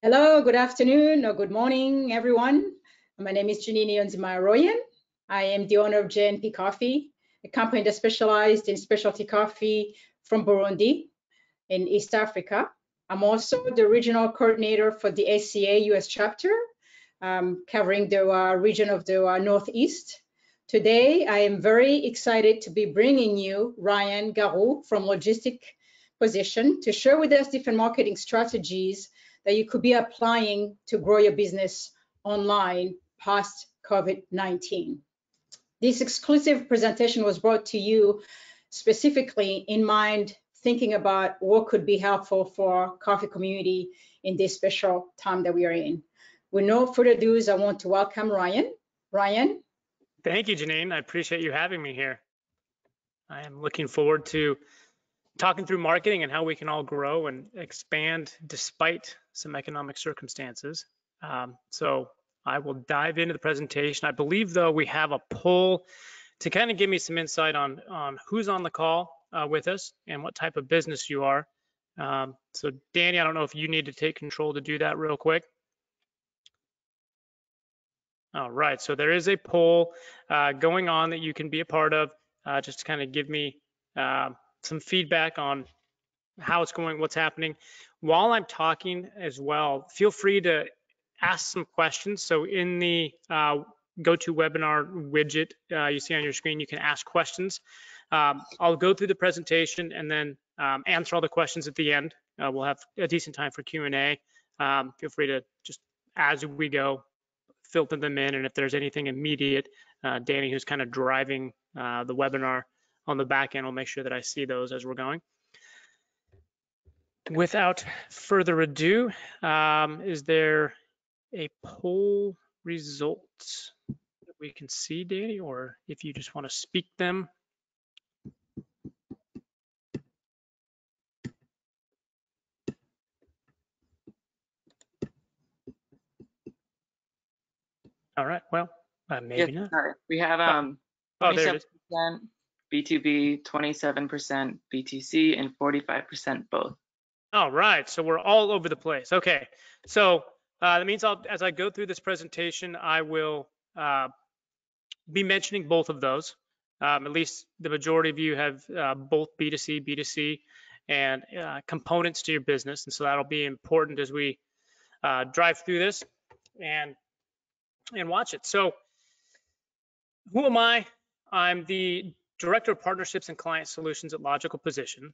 Hello, good afternoon or good morning, everyone. My name is Jeanine Niyonzima-Aroian. I am the owner of JNP Coffee, a company that specialized in specialty coffee from Burundi in East Africa. I'm also the regional coordinator for the SCA US chapter, covering the region of the Northeast. Today, I am very excited to be bringing you Ryan Garrow from Logistic Position to share with us different marketing strategies that you could be applying to grow your business online post COVID-19. This exclusive presentation was brought to you specifically in mind, thinking about what could be helpful for coffee community in this special time that we are in. With no further ado, I want to welcome Ryan. Ryan. Thank you, Jeanine. I appreciate you having me here. I am looking forward to talking through marketing and how we can all grow and expand despite some economic circumstances. So I will dive into the presentation. I believe, though, we have a poll to kind of give me some insight on who's on the call with us and what type of business you are. So Danny, I don't know if you need to take control to do that real quick. All right, so there is a poll going on that you can be a part of, just to kind of give me some feedback on how it's going, what's happening. While I'm talking as well, feel free to ask some questions. So in the GoToWebinar widget you see on your screen, you can ask questions. I'll go through the presentation and then answer all the questions at the end. We'll have a decent time for Q&A. Feel free to just, as we go, filter them in, and if there's anything immediate, Danny, who's kind of driving the webinar on the back end, will make sure that I see those as we're going. Without further ado, is there a poll result that we can see, Danny, or if you just want to speak them? All right, well, maybe not. Sorry. We have 27% B2B, 27% B2C, and 45% both. All right, so we're all over the place. Okay, so that means as I go through this presentation, I will be mentioning both of those. At least the majority of you have both B2C, B2C, and components to your business, and so that'll be important as we drive through this and watch it. So who am I? I'm the Director of Partnerships and Client Solutions at Logical Position.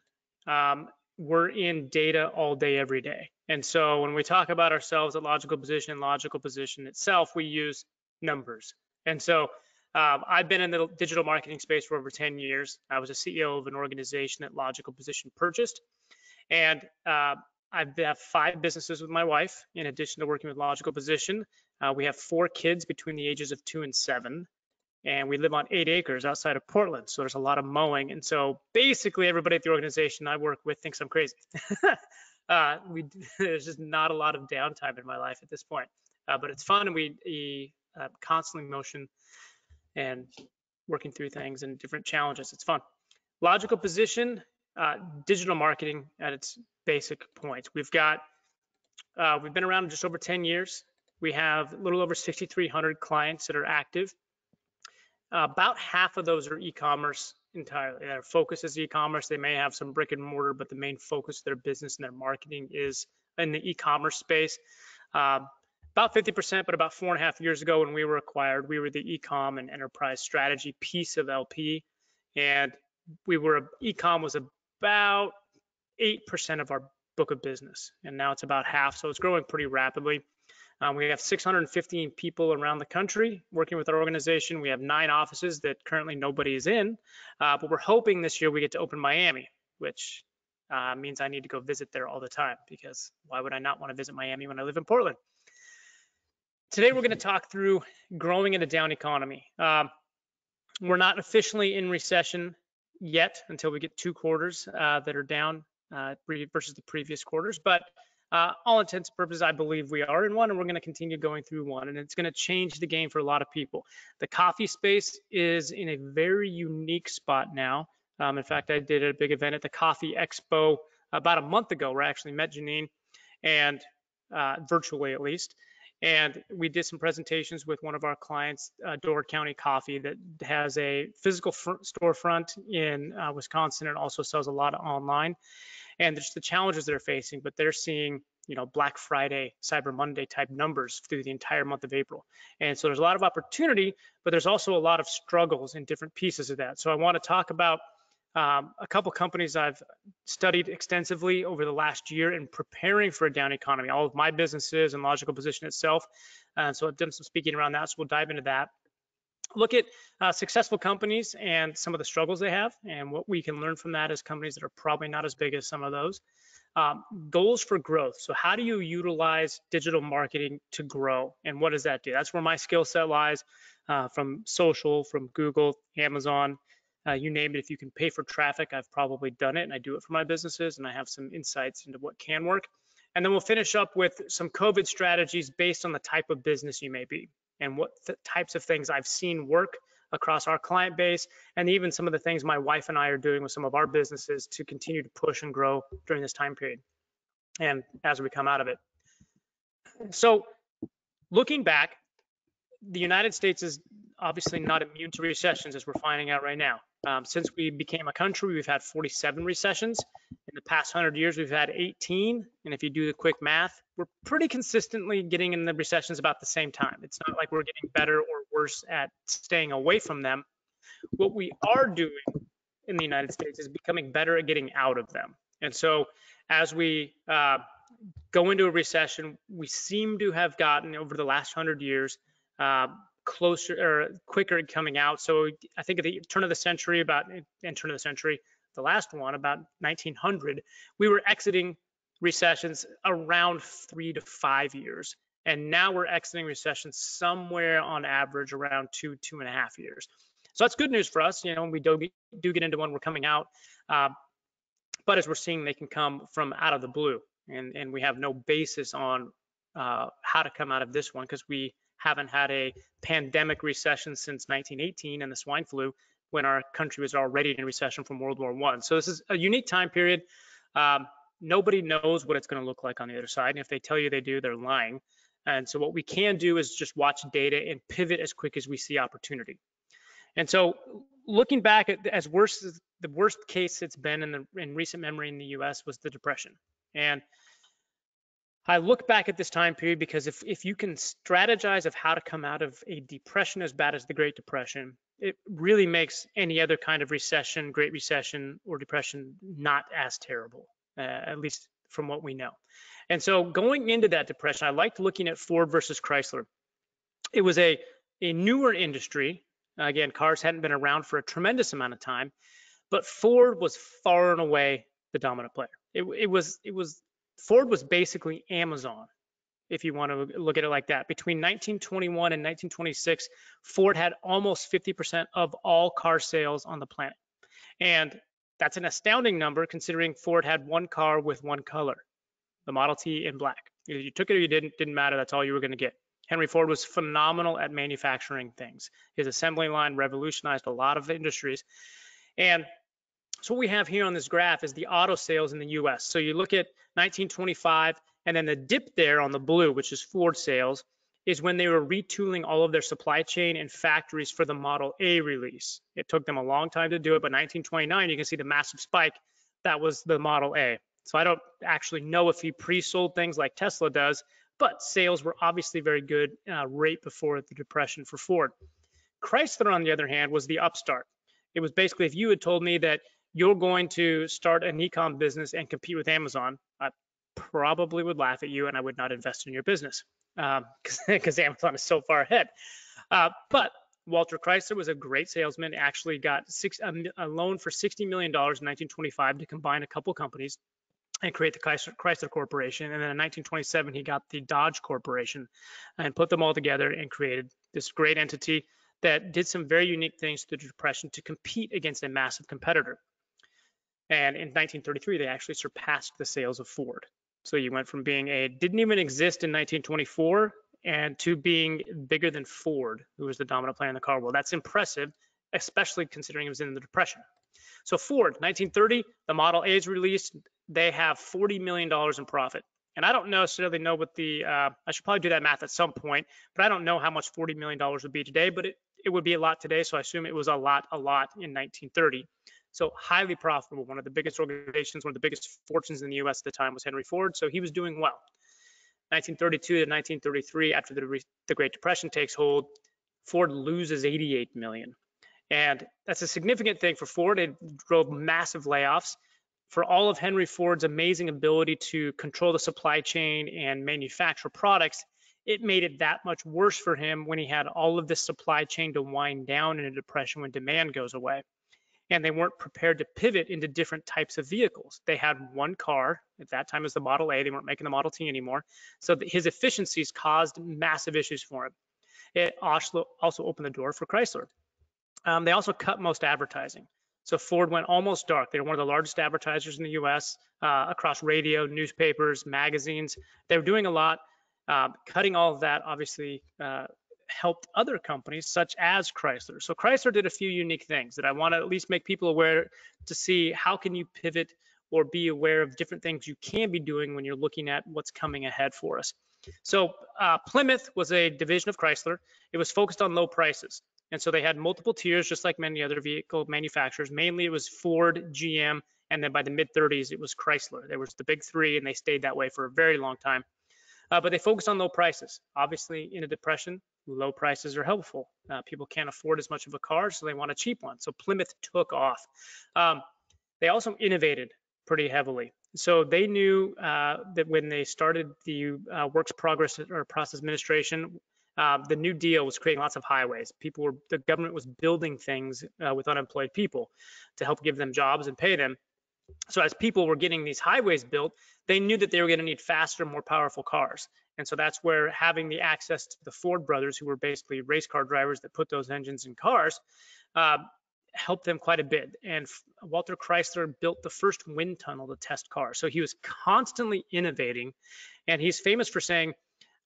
We're in data all day, every day. And so when we talk about ourselves at Logical Position itself, we use numbers. And so I've been in the digital marketing space for over 10 years. I was a CEO of an organization that Logical Position purchased. And I have 5 businesses with my wife, in addition to working with Logical Position. We have 4 kids between the ages of 2 and 7. And we live on 8 acres outside of Portland, so there's a lot of mowing. And so basically everybody at the organization I work with thinks I'm crazy. There's just not a lot of downtime in my life at this point, but it's fun, and we constantly motion and working through things and different challenges. It's fun. Logical Position, digital marketing at its basic points. We've been around just over 10 years. We have a little over 6,300 clients that are active. About half of those are e-commerce entirely. Their focus is e-commerce. They may have some brick and mortar, but the main focus of their business and their marketing is in the e-commerce space. About 50%, but about 4.5 years ago when we were acquired, we were the e-com and enterprise strategy piece of LP. And e-com was about 8% of our book of business. And now it's about half, so it's growing pretty rapidly. We have 615 people around the country working with our organization. We have 9 offices that currently nobody is in, but we're hoping this year we get to open Miami, which means I need to go visit there all the time, because why would I not want to visit Miami when I live in Portland? Today, we're going to talk through growing in a down economy. We're not officially in recession yet until we get 2 quarters that are down versus the previous quarters, but all intents and purposes, I believe we are in one, and we're going to continue going through one, and it's going to change the game for a lot of people. The coffee space is in a very unique spot now. In fact, I did a big event at the Coffee Expo about a month ago where I actually met Jeanine, and virtually at least. And we did some presentations with one of our clients, Door County Coffee, that has a physical storefront in Wisconsin and also sells a lot online. And there's the challenges they're facing, but they're seeing, you know, Black Friday, Cyber Monday type numbers through the entire month of April. And so there's a lot of opportunity, but there's also a lot of struggles in different pieces of that. So I want to talk about a couple companies I've studied extensively over the last year in preparing for a down economy, all of my businesses and Logical Position itself. So I've done some speaking around that, so we'll dive into that. Look at successful companies and some of the struggles they have and what we can learn from that as companies that are probably not as big as some of those. Goals for growth. So how do you utilize digital marketing to grow, and what does that do? That's where my skill set lies, from social, from Google, Amazon, you name it. If you can pay for traffic, I've probably done it, and I do it for my businesses, and I have some insights into what can work. And then we'll finish up with some COVID strategies based on the type of business you may be and what types of things I've seen work across our client base, and even some of the things my wife and I are doing with some of our businesses to continue to push and grow during this time period and as we come out of it. So looking back, the United States is obviously not immune to recessions, as we're finding out right now. Since we became a country, we've had 47 recessions. In the past 100 years, we've had 18. And if you do the quick math, we're pretty consistently getting in the recessions about the same time. It's not like we're getting better or worse at staying away from them. What we are doing in the United States is becoming better at getting out of them. And so as we go into a recession, we seem to have gotten over the last 100 years closer or quicker at coming out. So I think at the turn of the century, the last one, about 1900, we were exiting recessions around 3 to 5 years. And now we're exiting recessions somewhere on average around 2.5 years. So that's good news for us. You know, when we do get into one, we're coming out. But as we're seeing, they can come from out of the blue. And we have no basis on how to come out of this one, because we haven't had a pandemic recession since 1918 and the swine flu, when our country was already in recession from World War I. So this is a unique time period. Nobody knows what it's going to look like on the other side. And if they tell you they do, they're lying. And so what we can do is just watch data and pivot as quick as we see opportunity. And so looking back at the worst case it's been in recent memory in the US was the Depression. And I look back at this time period because if you can strategize of how to come out of a depression as bad as the Great Depression, it really makes any other kind of recession, Great Recession or Depression, not as terrible, at least from what we know. And so going into that depression, I liked looking at Ford versus Chrysler. It was a newer industry. Again, cars hadn't been around for a tremendous amount of time, but Ford was far and away the dominant player. Ford was basically Amazon, if you want to look at it like that. Between 1921 and 1926, Ford had almost 50% of all car sales on the planet. And that's an astounding number, considering Ford had one car with one color, the Model T in black. Either you took it or you didn't matter. That's all you were going to get. Henry Ford was phenomenal at manufacturing things. His assembly line revolutionized a lot of industries. And so what we have here on this graph is the auto sales in the US. So you look at 1925, and then the dip there on the blue, which is Ford sales, is when they were retooling all of their supply chain and factories for the Model A release. It took them a long time to do it, but 1929, you can see the massive spike. That was the Model A. So I don't actually know if he pre-sold things like Tesla does, but sales were obviously very good right before the Depression for Ford. Chrysler, on the other hand, was the upstart. It was basically, if you had told me that you're going to start an e-com business and compete with Amazon, I probably would laugh at you and I would not invest in your business because Amazon is so far ahead. But Walter Chrysler was a great salesman, actually got a loan for $60 million in 1925 to combine a couple companies and create the Chrysler Corporation. And then in 1927, he got the Dodge Corporation and put them all together and created this great entity that did some very unique things through the Depression to compete against a massive competitor. And in 1933, they actually surpassed the sales of Ford. So you went from being didn't even exist in 1924 and to being bigger than Ford, who was the dominant player in the car world. That's impressive, especially considering it was in the Depression. So Ford, 1930, the Model A is released. They have $40 million in profit. And I don't necessarily know what the, I should probably do that math at some point, but I don't know how much $40 million would be today, but it would be a lot today. So I assume it was a lot in 1930. So highly profitable, one of the biggest organizations, one of the biggest fortunes in the US at the time was Henry Ford. So he was doing well. 1932 to 1933, after the Great Depression takes hold, Ford loses 88 million. And that's a significant thing for Ford. It drove massive layoffs. For all of Henry Ford's amazing ability to control the supply chain and manufacture products, it made it that much worse for him when he had all of this supply chain to wind down in a depression when demand goes away. And they weren't prepared to pivot into different types of vehicles. They had one car, at that time it was the Model A, they weren't making the Model T anymore. So his efficiencies caused massive issues for him. It also opened the door for Chrysler. They also cut most advertising. So Ford went almost dark. They were one of the largest advertisers in the US across radio, newspapers, magazines. They were doing a lot. Cutting all of that obviously helped other companies such as Chrysler. So Chrysler did a few unique things that I want to at least make people aware to see how can you pivot or be aware of different things you can be doing when you're looking at what's coming ahead for us. So Plymouth was a division of Chrysler. It was focused on low prices. And so they had multiple tiers, just like many other vehicle manufacturers. Mainly it was Ford, GM, and then by the mid-30s, it was Chrysler. There was the big three, and they stayed that way for a very long time. But they focused on low prices. Obviously, in a depression, low prices are helpful. People can't afford as much of a car, so they want a cheap one. So Plymouth took off. They also innovated pretty heavily. So they knew that when they started the Works Progress or Process Administration, the New Deal was creating lots of highways. The government was building things with unemployed people to help give them jobs and pay them. So as people were getting these highways built, they knew that they were going to need faster, more powerful cars. And so that's where having the access to the Ford brothers, who were basically race car drivers that put those engines in cars, helped them quite a bit. And Walter Chrysler built the first wind tunnel to test cars. So he was constantly innovating. And he's famous for saying,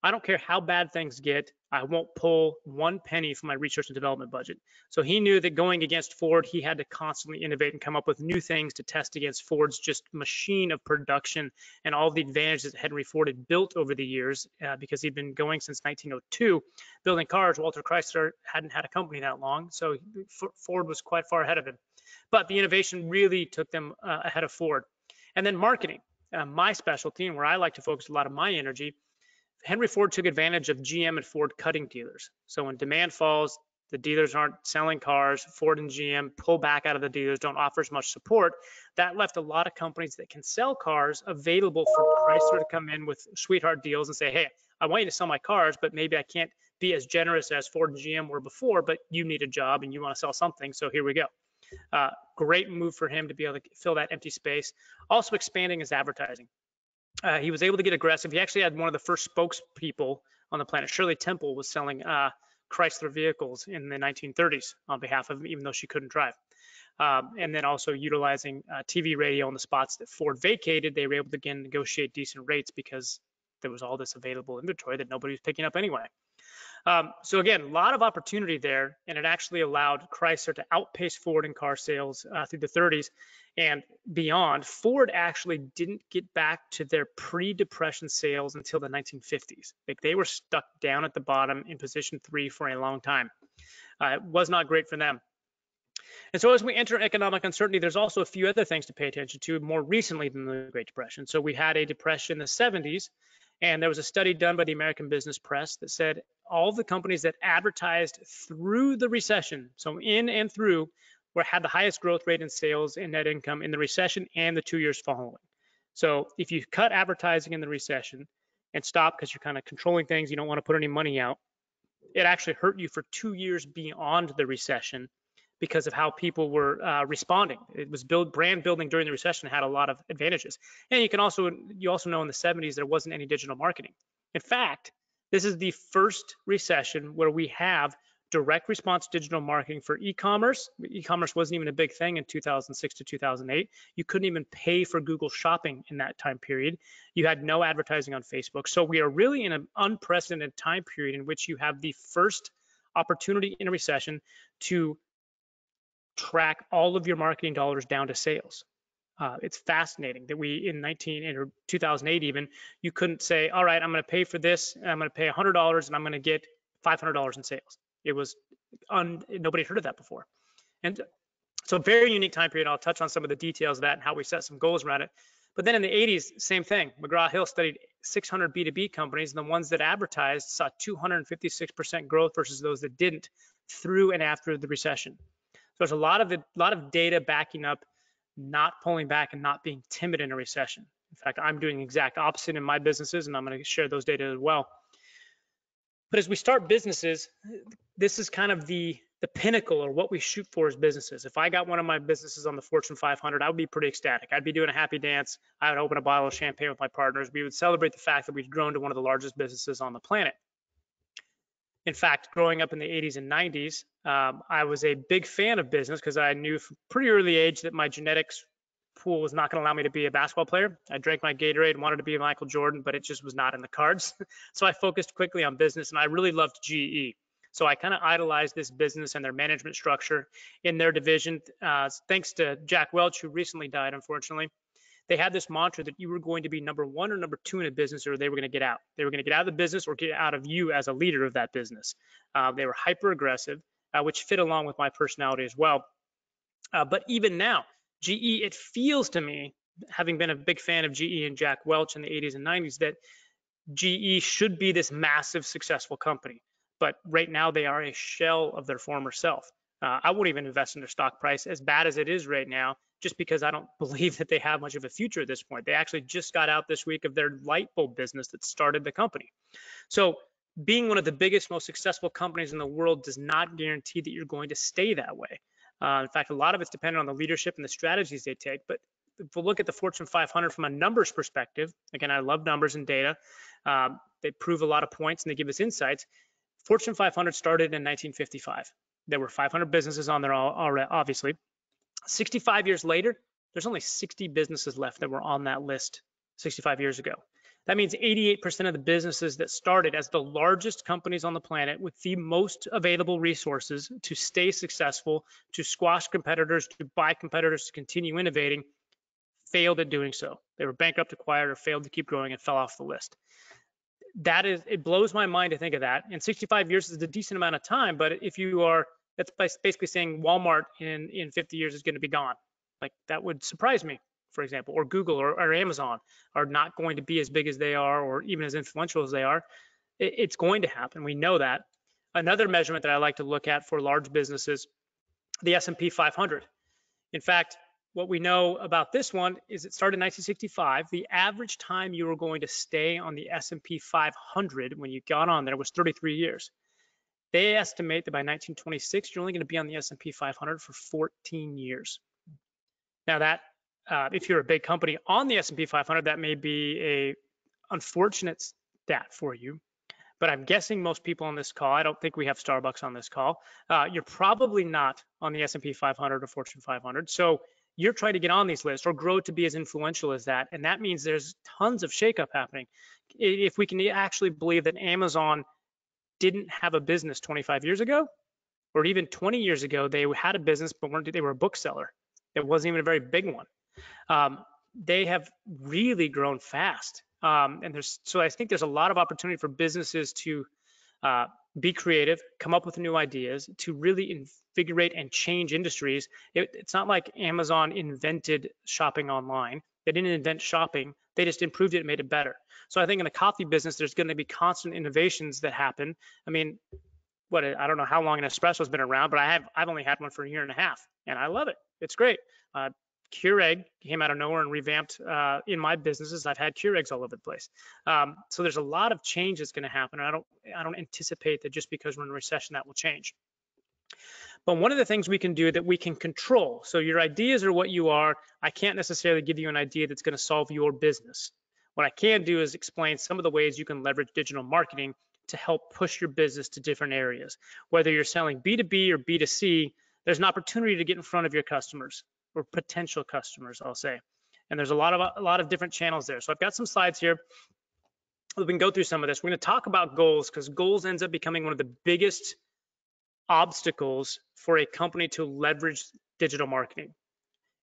I don't care how bad things get, I won't pull one penny from my research and development budget. So he knew that going against Ford, he had to constantly innovate and come up with new things to test against Ford's just machine of production and all the advantages that Henry Ford had built over the years, because he'd been going since 1902, building cars. Walter Chrysler hadn't had a company that long, so Ford was quite far ahead of him. But the innovation really took them ahead of Ford. And then marketing, my specialty, and where I like to focus a lot of my energy. Henry Ford took advantage of GM and Ford cutting dealers. So when demand falls, the dealers aren't selling cars, Ford and GM pull back out of the dealers, don't offer as much support. That left a lot of companies that can sell cars available for Chrysler to come in with sweetheart deals and say, hey, I want you to sell my cars, but maybe I can't be as generous as Ford and GM were before, but you need a job and you want to sell something, so here we go. Great move for him to be able to fill that empty space. Also expanding his advertising. He was able to get aggressive. He actually had one of the first spokespeople on the planet. Shirley Temple was selling Chrysler vehicles in the 1930s on behalf of him, even though she couldn't drive. And then also utilizing TV radio on the spots that Ford vacated, they were able to again negotiate decent rates because there was all this available inventory that nobody was picking up anyway. So again, a lot of opportunity there, and it actually allowed Chrysler to outpace Ford in car sales through the 30s and beyond. Ford actually didn't get back to their pre-depression sales until the 1950s. Like, they were stuck down at the bottom in position 3 for a long time. It was not great for them. And so as we enter economic uncertainty, there's also a few other things to pay attention to more recently than the Great Depression. So we had a depression in the 70s, and there was a study done by the American Business Press that said all the companies that advertised through the recession, so in and through, had the highest growth rate in sales and net income in the recession and the 2 years following. So if you cut advertising in the recession and stop because you're kind of controlling things, you don't want to put any money out, it actually hurt you for 2 years beyond the recession because of how people were responding. It was brand building during the recession had a lot of advantages. And you also know in the 70s there wasn't any digital marketing. In fact, this is the first recession where we have direct response digital marketing for e-commerce. E-commerce wasn't even a big thing in 2006 to 2008. You couldn't even pay for Google Shopping in that time period. You had no advertising on Facebook. So we are really in an unprecedented time period in which you have the first opportunity in a recession to track all of your marketing dollars down to sales. It's fascinating that we in 2008 even, you couldn't say, all right, I'm going to pay for this, and I'm going to pay $100, and I'm going to get $500 in sales. It was nobody heard of that before. And so very unique time period. I'll touch on some of the details of that and how we set some goals around it. But then in the 80s, same thing. McGraw-Hill studied 600 B2B companies, and the ones that advertised saw 256% growth versus those that didn't through and after the recession. So there's a lot of data backing up not pulling back and not being timid in a recession. In fact, I'm doing the exact opposite in my businesses, and I'm going to share those data as well. But as we start businesses, this is kind of the pinnacle or what we shoot for as businesses. If I got one of my businesses on the Fortune 500, I would be pretty ecstatic. I'd be doing a happy dance. I would open a bottle of champagne with my partners. We would celebrate the fact that we've grown to one of the largest businesses on the planet. In fact, growing up in the 80s and 90s, I was a big fan of business because I knew from pretty early age that my genetics pool was not going to allow me to be a basketball player. I drank my Gatorade and wanted to be Michael Jordan, but it just was not in the cards. So I focused quickly on business, and I really loved GE. So I kind of idolized this business and their management structure in their division. Thanks to Jack Welch, who recently died, unfortunately. They had this mantra that you were going to be number one or number two in a business, or they were going to get out. They were going to get out of the business or get out of you as a leader of that business. They were hyper aggressive, which fit along with my personality as well. But even now, GE, it feels to me, having been a big fan of GE and Jack Welch in the 80s and 90s, that GE should be this massive, successful company. But right now, they are a shell of their former self. I won't even invest in their stock price, as bad as it is right now, just because I don't believe that they have much of a future at this point. They actually just got out this week of their light bulb business that started the company. So being one of the biggest, most successful companies in the world does not guarantee that you're going to stay that way. In fact, a lot of it's dependent on the leadership and the strategies they take. But if we look at the Fortune 500 from a numbers perspective, again, I love numbers and data. They prove a lot of points and they give us insights. Fortune 500 started in 1955. There were 500 businesses on there already, obviously. 65 years later, there's only 60 businesses left that were on that list 65 years ago. That means 88% of the businesses that started as the largest companies on the planet with the most available resources to stay successful, to squash competitors, to buy competitors, to continue innovating, failed at doing so. They were bankrupt, acquired, or failed to keep growing and fell off the list. It blows my mind to think of that. And 65 years is a decent amount of time, but if you are, that's basically saying Walmart in 50 years is going to be gone. Like, that would surprise me, for example, or Google or Amazon are not going to be as big as they are or even as influential as they are. It's going to happen. We know that. Another measurement that I like to look at for large businesses, the S&P 500. In fact, what we know about this one is it started in 1965. The average time you were going to stay on the S&P 500 when you got on there was 33 years. They estimate that by 1926, you're only going to be on the S&P 500 for 14 years. Now that, if you're a big company on the S&P 500, that may be a unfortunate stat for you. But I'm guessing most people on this call, I don't think we have Starbucks on this call, you're probably not on the S&P 500 or Fortune 500. So you're trying to get on these lists or grow to be as influential as that. And that means there's tons of shakeup happening. If we can actually believe that Amazon didn't have a business 25 years ago, or even 20 years ago, they had a business, but they were a bookseller. It wasn't even a very big one. They have really grown fast. So I think there's a lot of opportunity for businesses to be creative, come up with new ideas, to really invigorate and change industries. It's not like Amazon invented shopping online. They didn't invent shopping. They just improved it and made it better. So I think in the coffee business, there's going to be constant innovations that happen. I mean, I don't know how long an espresso's been around, but I've only had one for a year and a half, and I love it. It's great. Keurig came out of nowhere and revamped in my businesses. I've had Keurigs all over the place. So there's a lot of change that's going to happen. I don't anticipate that just because we're in a recession that will change. But one of the things we can do that we can control, so your ideas are what you are. I can't necessarily give you an idea that's going to solve your business. What I can do is explain some of the ways you can leverage digital marketing to help push your business to different areas. Whether you're selling B2B or B2C, there's an opportunity to get in front of your customers or potential customers, I'll say. And there's a lot of different channels there. So I've got some slides here. We can go through some of this. We're going to talk about goals, because goals ends up becoming one of the biggest obstacles for a company to leverage digital marketing.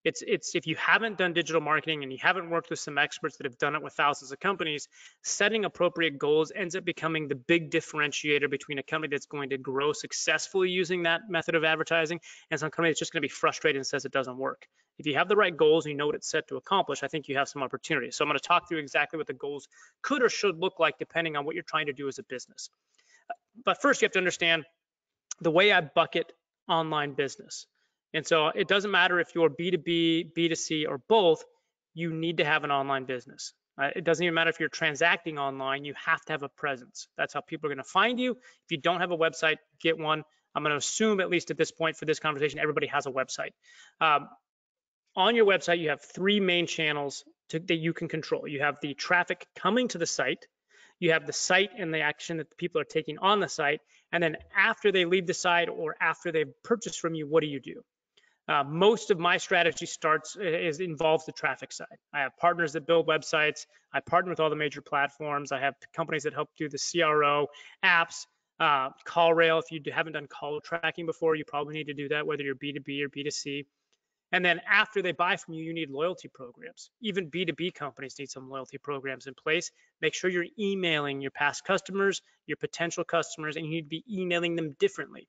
It's if you haven't done digital marketing and you haven't worked with some experts that have done it with thousands of companies, setting appropriate goals ends up becoming the big differentiator between a company that's going to grow successfully using that method of advertising and some company that's just going to be frustrated and says it doesn't work. If you have the right goals and you know what it's set to accomplish, I think you have some opportunity. So I'm going to talk through exactly what the goals could or should look like depending on what you're trying to do as a business. But first, you have to understand the way I bucket online business. And so it doesn't matter if you're B2B, B2C, or both, you need to have an online business. It doesn't even matter if you're transacting online, you have to have a presence. That's how people are going to find you. If you don't have a website, get one. I'm going to assume, at least at this point for this conversation, everybody has a website. On your website, you have three main channels that you can control. You have the traffic coming to the site, you have the site and the action that the people are taking on the site, and then after they leave the site or after they've purchased from you, what do you do? Most of my strategy involves the traffic side. I have partners that build websites. I partner with all the major platforms. I have companies that help do the CRO, apps, CallRail. If you haven't done call tracking before, you probably need to do that, whether you're B2B or B2C. And then after they buy from you, you need loyalty programs. Even B2B companies need some loyalty programs in place. Make sure you're emailing your past customers, your potential customers, and you need to be emailing them differently,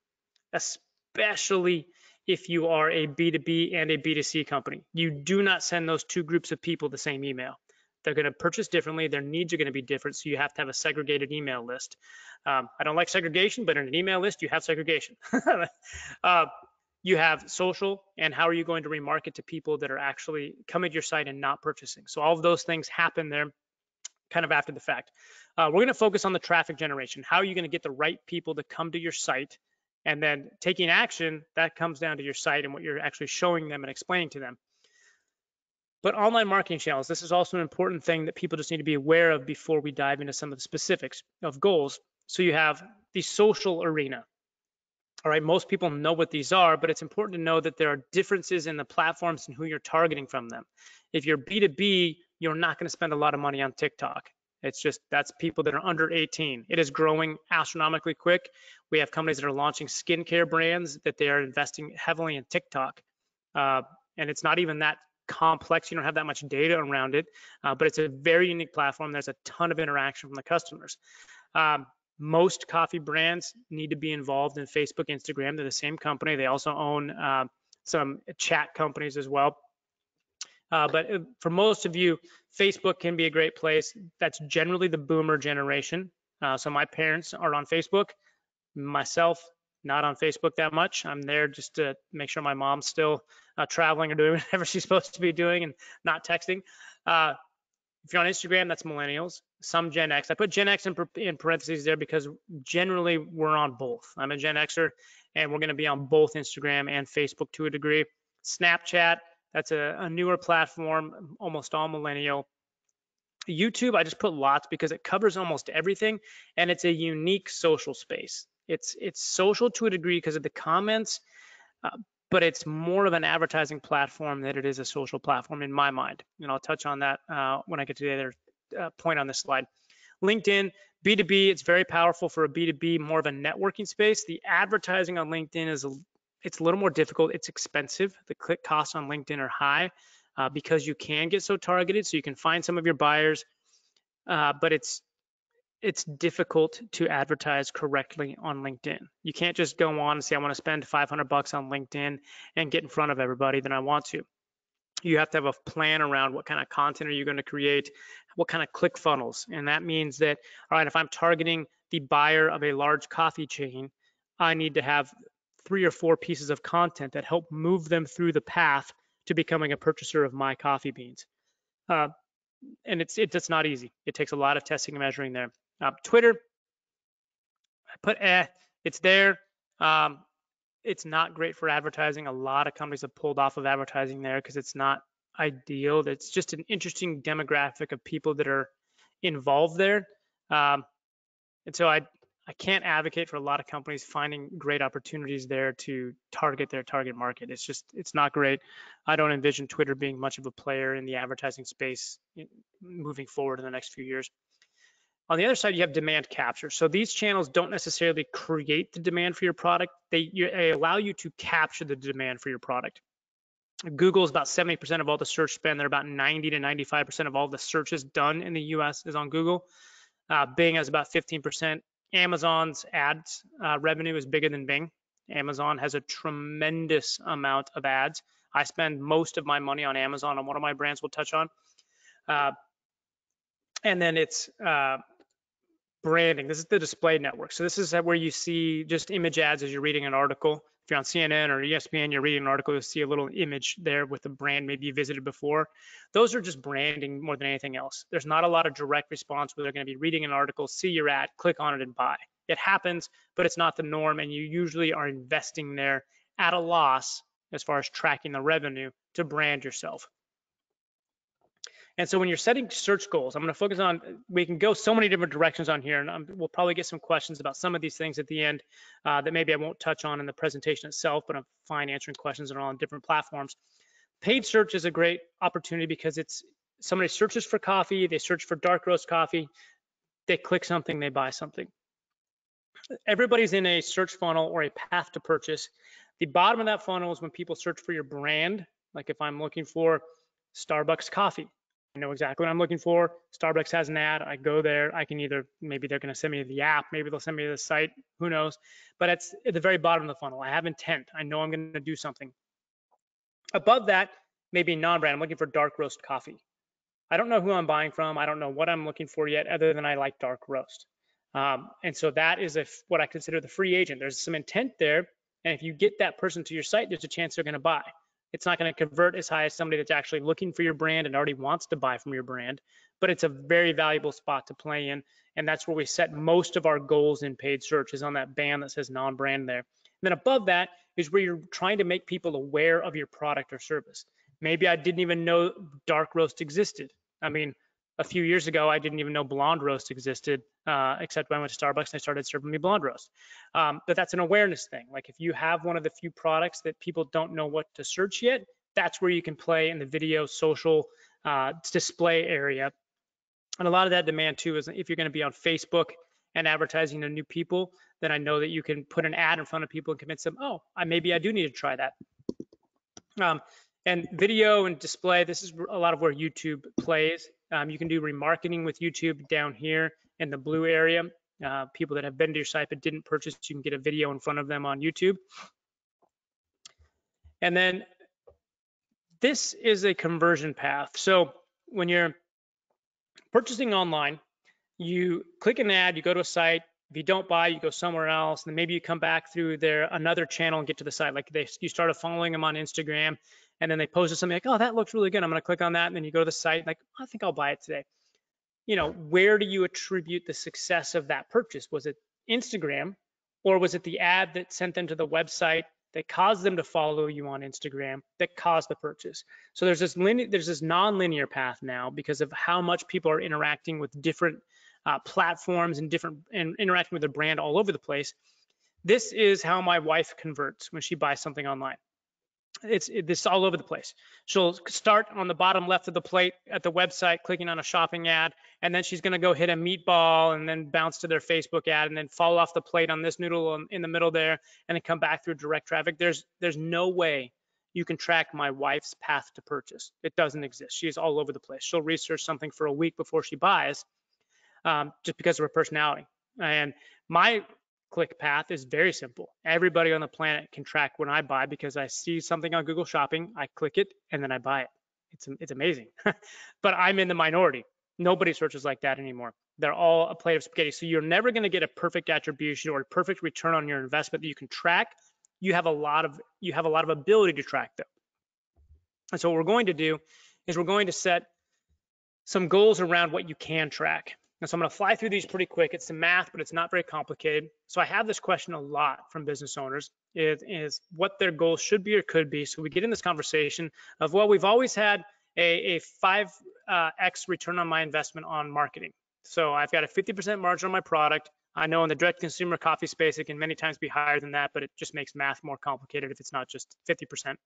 especially if you are a B2B and a B2C company. You do not send those two groups of people the same email. They're going to purchase differently. Their needs are going to be different. So you have to have a segregated email list. I don't like segregation, but in an email list, you have segregation. You have social, and how are you going to remarket to people that are actually coming to your site and not purchasing? So all of those things happen there kind of after the fact. We're going to focus on the traffic generation. How are you going to get the right people to come to your site? And then taking action, that comes down to your site and what you're actually showing them and explaining to them. But online marketing channels, this is also an important thing that people just need to be aware of before we dive into some of the specifics of goals. So you have the social arena. All right, most people know what these are, but it's important to know that there are differences in the platforms and who you're targeting from them. If you're B2B, you're not going to spend a lot of money on TikTok. It's just, that's people that are under 18. It is growing astronomically quick. We have companies that are launching skincare brands that they are investing heavily in TikTok. And it's not even that complex. You don't have that much data around it, but it's a very unique platform. There's a ton of interaction from the customers. Most coffee brands need to be involved in Facebook, Instagram. They're the same company. They also own some chat companies as well. But for most of you, Facebook can be a great place. That's generally the boomer generation. So my parents are on Facebook. Myself, not on Facebook that much. I'm there just to make sure my mom's still traveling or doing whatever she's supposed to be doing and not texting. If you're on Instagram, that's millennials, some Gen X. I put Gen X in parentheses there because generally we're on both. I'm a Gen Xer, and we're going to be on both Instagram and Facebook to a degree. Snapchat, that's a newer platform, almost all millennial. YouTube, I just put lots because it covers almost everything, and it's a unique social space. It's social to a degree because of the comments, but it's more of an advertising platform than it is a social platform in my mind. And I'll touch on that when I get to the other point on this slide. LinkedIn, B2B, it's very powerful for a B2B, more of a networking space. The advertising on LinkedIn it's a little more difficult. It's expensive. The click costs on LinkedIn are high because you can get so targeted, so you can find some of your buyers, but it's difficult to advertise correctly on LinkedIn. You can't just go on and say, I want to spend $500 on LinkedIn and get in front of everybody that I want to. You have to have a plan around what kind of content are you going to create, what kind of click funnels. And that means that, all right, if I'm targeting the buyer of a large coffee chain, I need to have 3 or 4 pieces of content that help move them through the path to becoming a purchaser of my coffee beans. And it's not easy. It takes a lot of testing and measuring there. Twitter, I put it's there. It's not great for advertising. A lot of companies have pulled off of advertising there because it's not ideal. It's just an interesting demographic of people that are involved there. And so I can't advocate for a lot of companies finding great opportunities there to target their target market. It's not great. I don't envision Twitter being much of a player in the advertising space moving forward in the next few years. On the other side, you have demand capture. So these channels don't necessarily create the demand for your product. They allow you to capture the demand for your product. Google is about 70% of all the search spend. They're about 90 to 95% of all the searches done in the US is on Google. Bing has about 15%. Amazon's ads revenue is bigger than Bing. Amazon has a tremendous amount of ads. I spend most of my money on Amazon on one of my brands we'll touch on. And then it's branding. This is the display network. So this is where you see just image ads as you're reading an article. If you're on CNN or ESPN, you're reading an article, you'll see a little image there with a brand maybe you visited before. Those are just branding more than anything else. There's not a lot of direct response where they're going to be reading an article, see your ad, click on it and buy. It happens, but it's not the norm, and you usually are investing there at a loss as far as tracking the revenue to brand yourself. And so when you're setting search goals, I'm going to focus on, we can go so many different directions on here, and we'll probably get some questions about some of these things at the end that maybe I won't touch on in the presentation itself, but I'm fine answering questions that are on different platforms. Paid search is a great opportunity because it's somebody searches for coffee, they search for dark roast coffee, they click something, they buy something. Everybody's in a search funnel or a path to purchase. The bottom of that funnel is when people search for your brand. Like if I'm looking for Starbucks coffee, I know exactly what I'm looking for. Starbucks has an ad. I go there. I can either, maybe they're going to send me the app. Maybe they'll send me the site. Who knows? But it's at the very bottom of the funnel. I have intent. I know I'm going to do something. Above that, maybe non-brand. I'm looking for dark roast coffee. I don't know who I'm buying from. I don't know what I'm looking for yet, other than I like dark roast. And so that is what I consider the free agent. There's some intent there. And if you get that person to your site, there's a chance they're going to buy. It's not going to convert as high as somebody that's actually looking for your brand and already wants to buy from your brand, but it's a very valuable spot to play in. And that's where we set most of our goals in paid search, is on that band that says non-brand there. And then above that is where you're trying to make people aware of your product or service. Maybe I didn't even know dark roast existed. I mean, a few years ago, I didn't even know blonde roast existed, except when I went to Starbucks and they started serving me blonde roast. But that's an awareness thing. Like if you have one of the few products that people don't know what to search yet, that's where you can play in the video, social, display area. And a lot of that demand too is if you're going to be on Facebook and advertising to new people, then I know that you can put an ad in front of people and convince them, oh, maybe I do need to try that. And video and display, this is a lot of where YouTube plays. You can do remarketing with YouTube down here in the blue area. People that have been to your site but didn't purchase, you can get a video in front of them on YouTube. And then this is a conversion path. So when you're purchasing online, you click an ad, you go to a site. If you don't buy, you go somewhere else, and then maybe you come back through another channel and get to the site. Like you started following them on Instagram, and then they posted something like, oh, that looks really good. I'm going to click on that. And then you go to the site, like, I think I'll buy it today. You know, where do you attribute the success of that purchase? Was it Instagram, or was it the ad that sent them to the website that caused them to follow you on Instagram that caused the purchase? So there's this non-linear path now because of how much people are interacting with different platforms and interacting with their brand all over the place. This is how my wife converts when she buys something online. This all over the place. She'll start on the bottom left of the plate at the website, clicking on a shopping ad, and then she's going to go hit a meatball and then bounce to their Facebook ad and then fall off the plate on this noodle in the middle there and then come back through direct traffic. There's no way you can track my wife's path to purchase. It doesn't exist. She's all over the place. She'll research something for a week before she buys, just because of her personality. And my click path is very simple. Everybody on the planet can track when I buy because I see something on Google Shopping, I click it, and then I buy it. It's amazing. But I'm in the minority. Nobody searches like that anymore. They're all a plate of spaghetti. So you're never going to get a perfect attribution or a perfect return on your investment that you can track. You have a lot of ability to track them. And so what we're going to do is we're going to set some goals around what you can track. And so I'm going to fly through these pretty quick. It's some math, but it's not very complicated. So I have this question a lot from business owners is what their goals should be or could be. So we get in this conversation of, well, we've always had a 5x return on my investment on marketing. So I've got a 50% margin on my product. I know in the direct consumer coffee space, it can many times be higher than that, but it just makes math more complicated if it's not just 50%.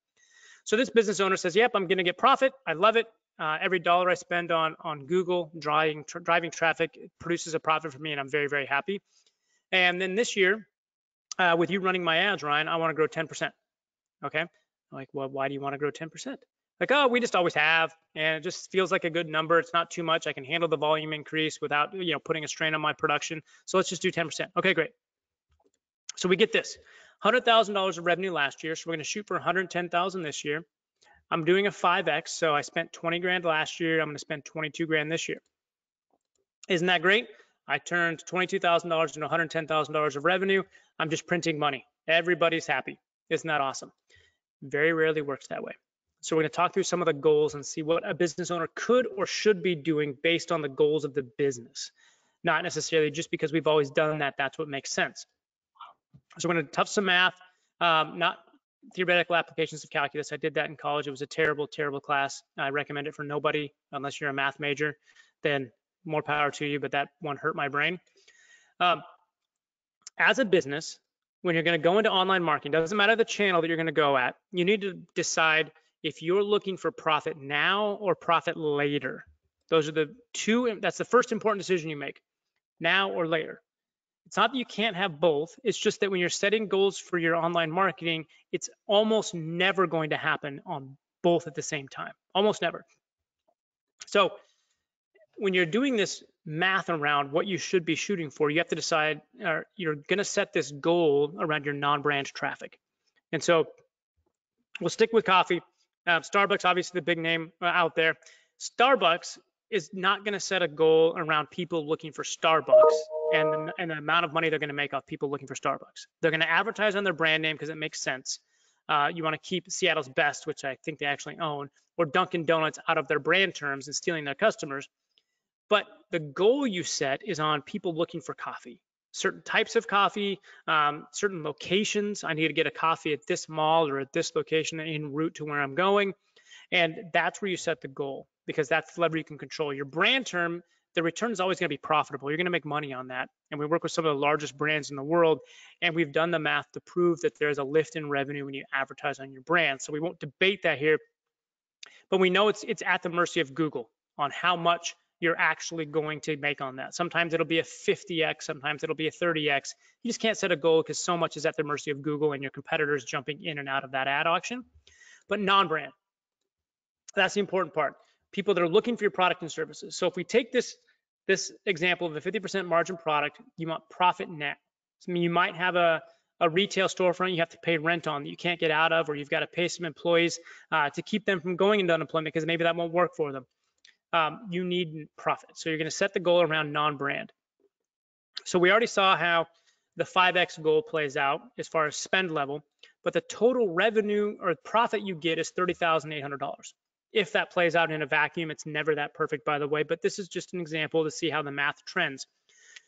So this business owner says, yep, I'm going to get profit. I love it. Every dollar I spend on Google driving traffic produces a profit for me, and I'm very, very happy. And then this year, with you running my ads, Ryan, I want to grow 10%. Okay. I'm like, well, why do you want to grow 10%? Like, oh, we just always have, and it just feels like a good number. It's not too much. I can handle the volume increase without, putting a strain on my production. So let's just do 10%. Okay, great. So we get this, $100,000 of revenue last year. So we're going to shoot for 110,000 this year. I'm doing a 5X. So I spent 20 grand last year. I'm going to spend 22 grand this year. Isn't that great? I turned $22,000 into $110,000 of revenue. I'm just printing money. Everybody's happy. Isn't that awesome? Very rarely works that way. So we're going to talk through some of the goals and see what a business owner could or should be doing based on the goals of the business. Not necessarily just because we've always done that, that's what makes sense. So we're going to touch some math, not theoretical applications of calculus. I did that in college. It was a terrible, terrible class. I recommend it for nobody unless you're a math major. Then more power to you, but that one hurt my brain. As a business, when you're going to go into online marketing, doesn't matter the channel that you're going to go at, you need to decide if you're looking for profit now or profit later. Those are the two, that's the first important decision you make, now or later. It's not that you can't have both. It's just that when you're setting goals for your online marketing, it's almost never going to happen on both at the same time, almost never. So when you're doing this math around what you should be shooting for, you have to decide, you're going to set this goal around your non-brand traffic. And so we'll stick with coffee. Starbucks, obviously the big name out there. Starbucks is not going to set a goal around people looking for Starbucks and the amount of money they're going to make off people looking for Starbucks. They're going to advertise on their brand name because it makes sense. You want to keep Seattle's Best, which I think they actually own, or Dunkin' Donuts out of their brand terms and stealing their customers. But the goal you set is on people looking for coffee, certain types of coffee, certain locations. I need to get a coffee at this mall or at this location en route to where I'm going. And that's where you set the goal, because that's the lever you can control. Your brand term, the return is always going to be profitable. You're going to make money on that. And we work with some of the largest brands in the world, and we've done the math to prove that there's a lift in revenue when you advertise on your brand. So we won't debate that here, but we know it's at the mercy of Google on how much you're actually going to make on that. Sometimes it'll be a 50x, sometimes it'll be a 30x. You just can't set a goal because so much is at the mercy of Google and your competitors jumping in and out of that ad auction. But non-brand, that's the important part. People that are looking for your product and services. So if we take this example of a 50% margin product, you want profit now. So, I mean, you might have a retail storefront you have to pay rent on that you can't get out of, or you've got to pay some employees to keep them from going into unemployment because maybe that won't work for them. You need profit. So you're going to set the goal around non-brand. So we already saw how the 5X goal plays out as far as spend level, but the total revenue or profit you get is $30,800. If that plays out in a vacuum, it's never that perfect, by the way, but this is just an example to see how the math trends.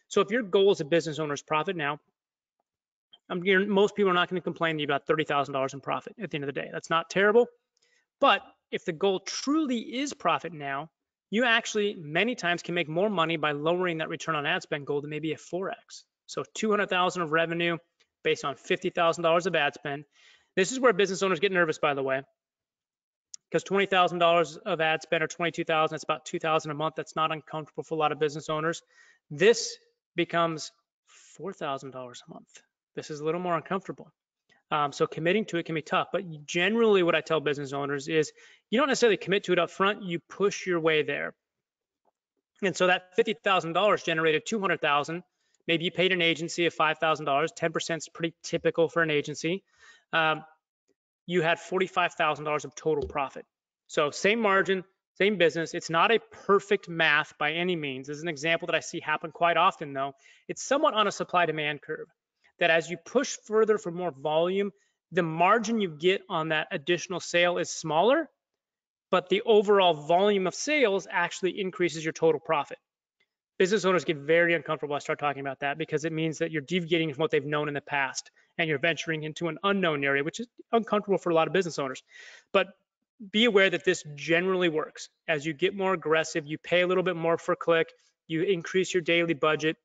So if your goal as a business owner is profit now, most people are not going to complain that you've got $30,000 in profit at the end of the day. That's not terrible. But if the goal truly is profit now, you actually many times can make more money by lowering that return on ad spend goal to maybe a 4X. So 200,000 of revenue based on $50,000 of ad spend. This is where business owners get nervous, by the way, because $20,000 of ad spend or $22,000, that's about $2,000 a month. That's not uncomfortable for a lot of business owners. This becomes $4,000 a month. This is a little more uncomfortable. So committing to it can be tough, but generally what I tell business owners is you don't necessarily commit to it up front, you push your way there. And so that $50,000 generated $200,000. Maybe you paid an agency of $5,000, 10% is pretty typical for an agency. You had $45,000 of total profit. So same margin, same business. It's not a perfect math by any means. This is an example that I see happen quite often though. It's somewhat on a supply-demand curve, that as you push further for more volume, the margin you get on that additional sale is smaller, but the overall volume of sales actually increases your total profit. Business owners get very uncomfortable when I start talking about that because it means that you're deviating from what they've known in the past and you're venturing into an unknown area, which is uncomfortable for a lot of business owners. But be aware that this generally works. As you get more aggressive, you pay a little bit more per click, you increase your daily budget,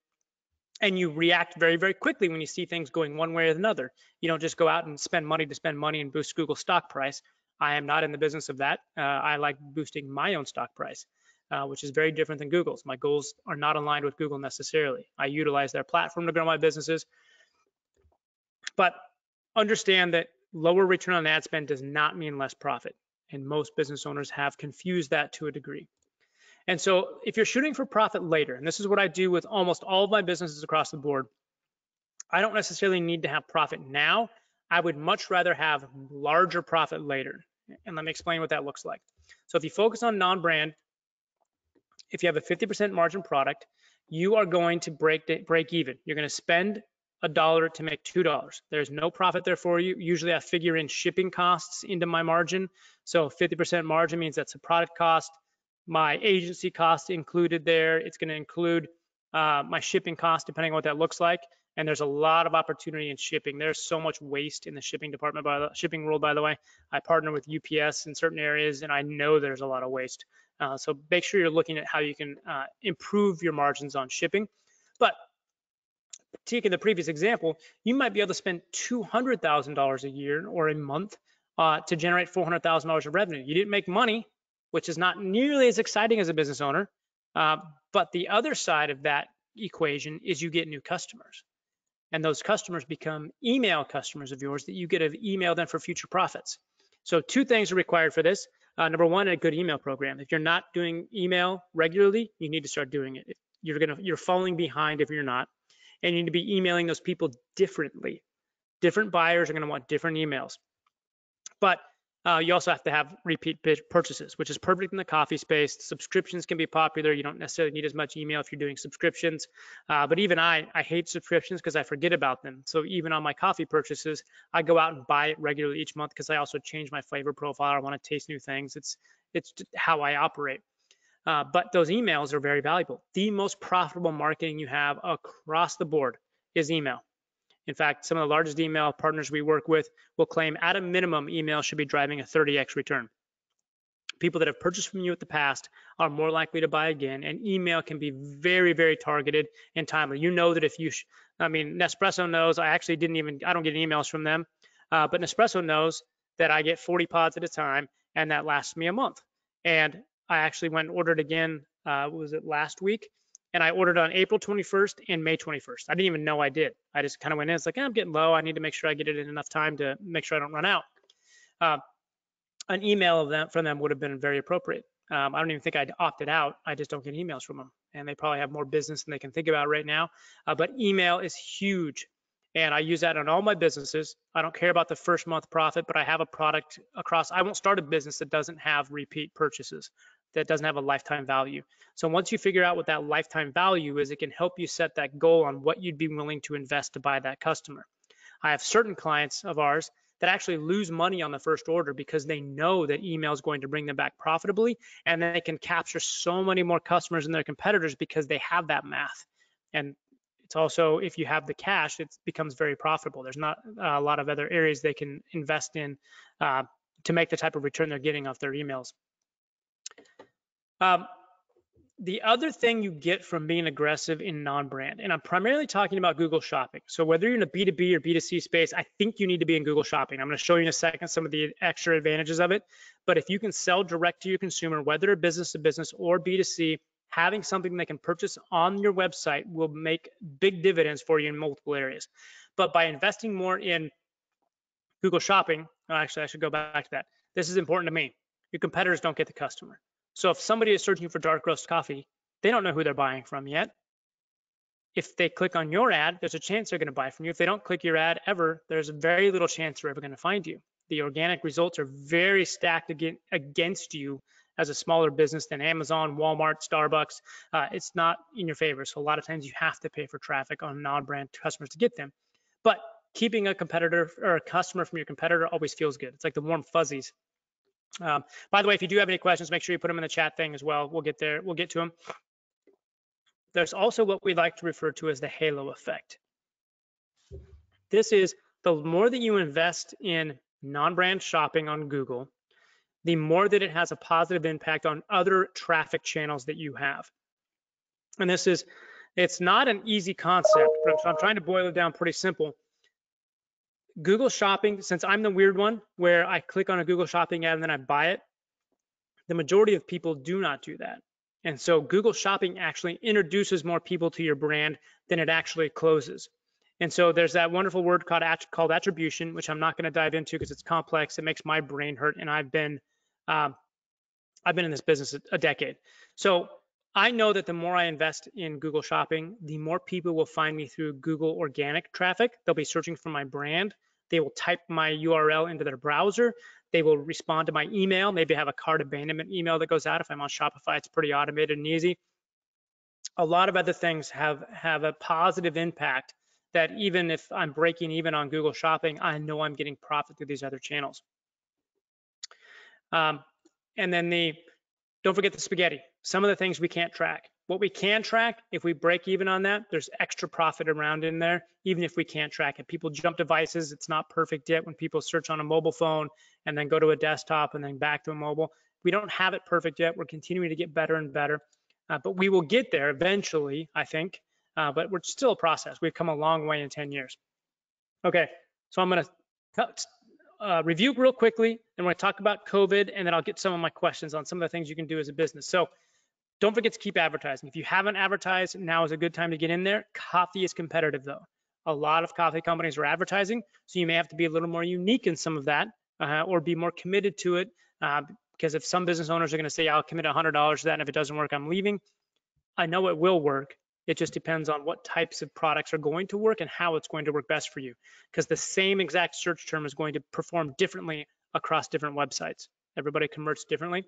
and you react very, very quickly when you see things going one way or another. You don't just go out and spend money to spend money and boost Google's stock price. I am not in the business of that. I like boosting my own stock price, which is very different than Google's. My goals are not aligned with Google necessarily. I utilize their platform to grow my businesses. But understand that lower return on ad spend does not mean less profit. And most business owners have confused that to a degree. And so if you're shooting for profit later, and this is what I do with almost all of my businesses across the board, I don't necessarily need to have profit now. I would much rather have larger profit later. And let me explain what that looks like. So if you focus on non-brand, if you have a 50% margin product, you are going to break even. You're going to spend $1 to make $2. There's no profit there for you. Usually I figure in shipping costs into my margin. So 50% margin means that's a product cost, my agency cost included there. It's going to include my shipping cost, depending on what that looks like. And there's a lot of opportunity in shipping. There's so much waste in the shipping department, shipping world, by the way. I partner with UPS in certain areas, and I know there's a lot of waste. So make sure you're looking at how you can improve your margins on shipping. But taking the previous example, you might be able to spend $200,000 a year or a month to generate $400,000 of revenue. You didn't make money, which is not nearly as exciting as a business owner. But the other side of that equation is you get new customers. And those customers become email customers of yours that you get to email them for future profits. So two things are required for this. Number one, a good email program. If you're not doing email regularly, you need to start doing it. You're falling behind if you're not. And you need to be emailing those people differently. Different buyers are going to want different emails. But you also have to have repeat purchases, which is perfect in the coffee space. Subscriptions can be popular. You don't necessarily need as much email if you're doing subscriptions. But even I hate subscriptions because I forget about them. So even on my coffee purchases, I go out and buy it regularly each month because I also change my flavor profile. I want to taste new things. It's how I operate. But those emails are very valuable. The most profitable marketing you have across the board is email. In fact, some of the largest email partners we work with will claim at a minimum email should be driving a 30x return. People that have purchased from you in the past are more likely to buy again, and email can be very, very targeted and timely. You know that if you, Nespresso knows, I don't get emails from them, but Nespresso knows that I get 40 pods at a time, and that lasts me a month. And I actually went and ordered again, was it last week? And I ordered on April 21st and May 21st. I didn't even know I did. I just kind of went in. It's like, I'm getting low. I need to make sure I get it in enough time to make sure I don't run out. An email from them would have been very appropriate. I don't even think I'd opted out. I just don't get emails from them. And they probably have more business than they can think about right now. But email is huge. And I use that on all my businesses. I don't care about the first month profit, but I have a product across. I won't start a business that doesn't have repeat purchases, that doesn't have a lifetime value. So once you figure out what that lifetime value is, it can help you set that goal on what you'd be willing to invest to buy that customer. I have certain clients of ours that actually lose money on the first order because they know that email is going to bring them back profitably, and they can capture so many more customers than their competitors because they have that math. And it's also, if you have the cash, it becomes very profitable. There's not a lot of other areas they can invest in to make the type of return they're getting off their emails. The other thing you get from being aggressive in non-brand, and I'm primarily talking about Google Shopping. So whether you're in a B2B or B2C space, I think you need to be in Google Shopping. I'm going to show you in a second some of the extra advantages of it. But if you can sell direct to your consumer, whether business to business or B2C, having something they can purchase on your website will make big dividends for you in multiple areas. But by investing more in Google Shopping, actually, I should go back to that. This is important to me. Your competitors don't get the customer. So if somebody is searching for dark roast coffee, they don't know who they're buying from yet. If they click on your ad, there's a chance they're going to buy from you. If they don't click your ad ever, there's very little chance they're ever going to find you. The organic results are very stacked against you as a smaller business than Amazon, Walmart, Starbucks. It's not in your favor. So a lot of times you have to pay for traffic on non-brand customers to get them. But keeping a competitor or a customer from your competitor always feels good. It's like the warm fuzzies. By the way, if you do have any questions, make sure you put them in the chat thing as well. We'll get there. We'll get to them. There's also what we like to refer to as the halo effect. This is the more that you invest in non-brand shopping on Google, the more that it has a positive impact on other traffic channels that you have. And it's not an easy concept, but I'm trying to boil it down pretty simple. Google Shopping, since I'm the weird one where I click on a Google Shopping ad and then I buy it, the majority of people do not do that. And so Google Shopping actually introduces more people to your brand than it actually closes. And so there's that wonderful word called attribution, which I'm not going to dive into because it's complex. It makes my brain hurt, and I've been in this business a decade. So I know that the more I invest in Google Shopping, the more people will find me through Google organic traffic. They'll be searching for my brand. They will type my URL into their browser. They will respond to my email. Maybe I have a cart abandonment email that goes out. If I'm on Shopify, it's pretty automated and easy. A lot of other things have a positive impact that even if I'm breaking even on Google Shopping, I know I'm getting profit through these other channels. And then don't forget the spaghetti. Some of the things we can't track. What we can track, if we break even on that, there's extra profit around in there, even if we can't track it. People jump devices. It's not perfect yet when people search on a mobile phone and then go to a desktop and then back to a mobile. We don't have it perfect yet. We're continuing to get better and better, but we will get there eventually, I think. But we're still a process. We've come a long way in 10 years. Okay, so I'm going to review real quickly, and we're going to talk about COVID, and then I'll get some of my questions on some of the things you can do as a business. So don't forget to keep advertising. If you haven't advertised, now is a good time to get in there. Coffee is competitive, though. A lot of coffee companies are advertising, so you may have to be a little more unique in some of that, or be more committed to it, because if some business owners are going to say, I'll commit $100 to that, and if it doesn't work, I'm leaving. I know it will work. It just depends on what types of products are going to work and how it's going to work best for you, because the same exact search term is going to perform differently across different websites. Everybody converts differently.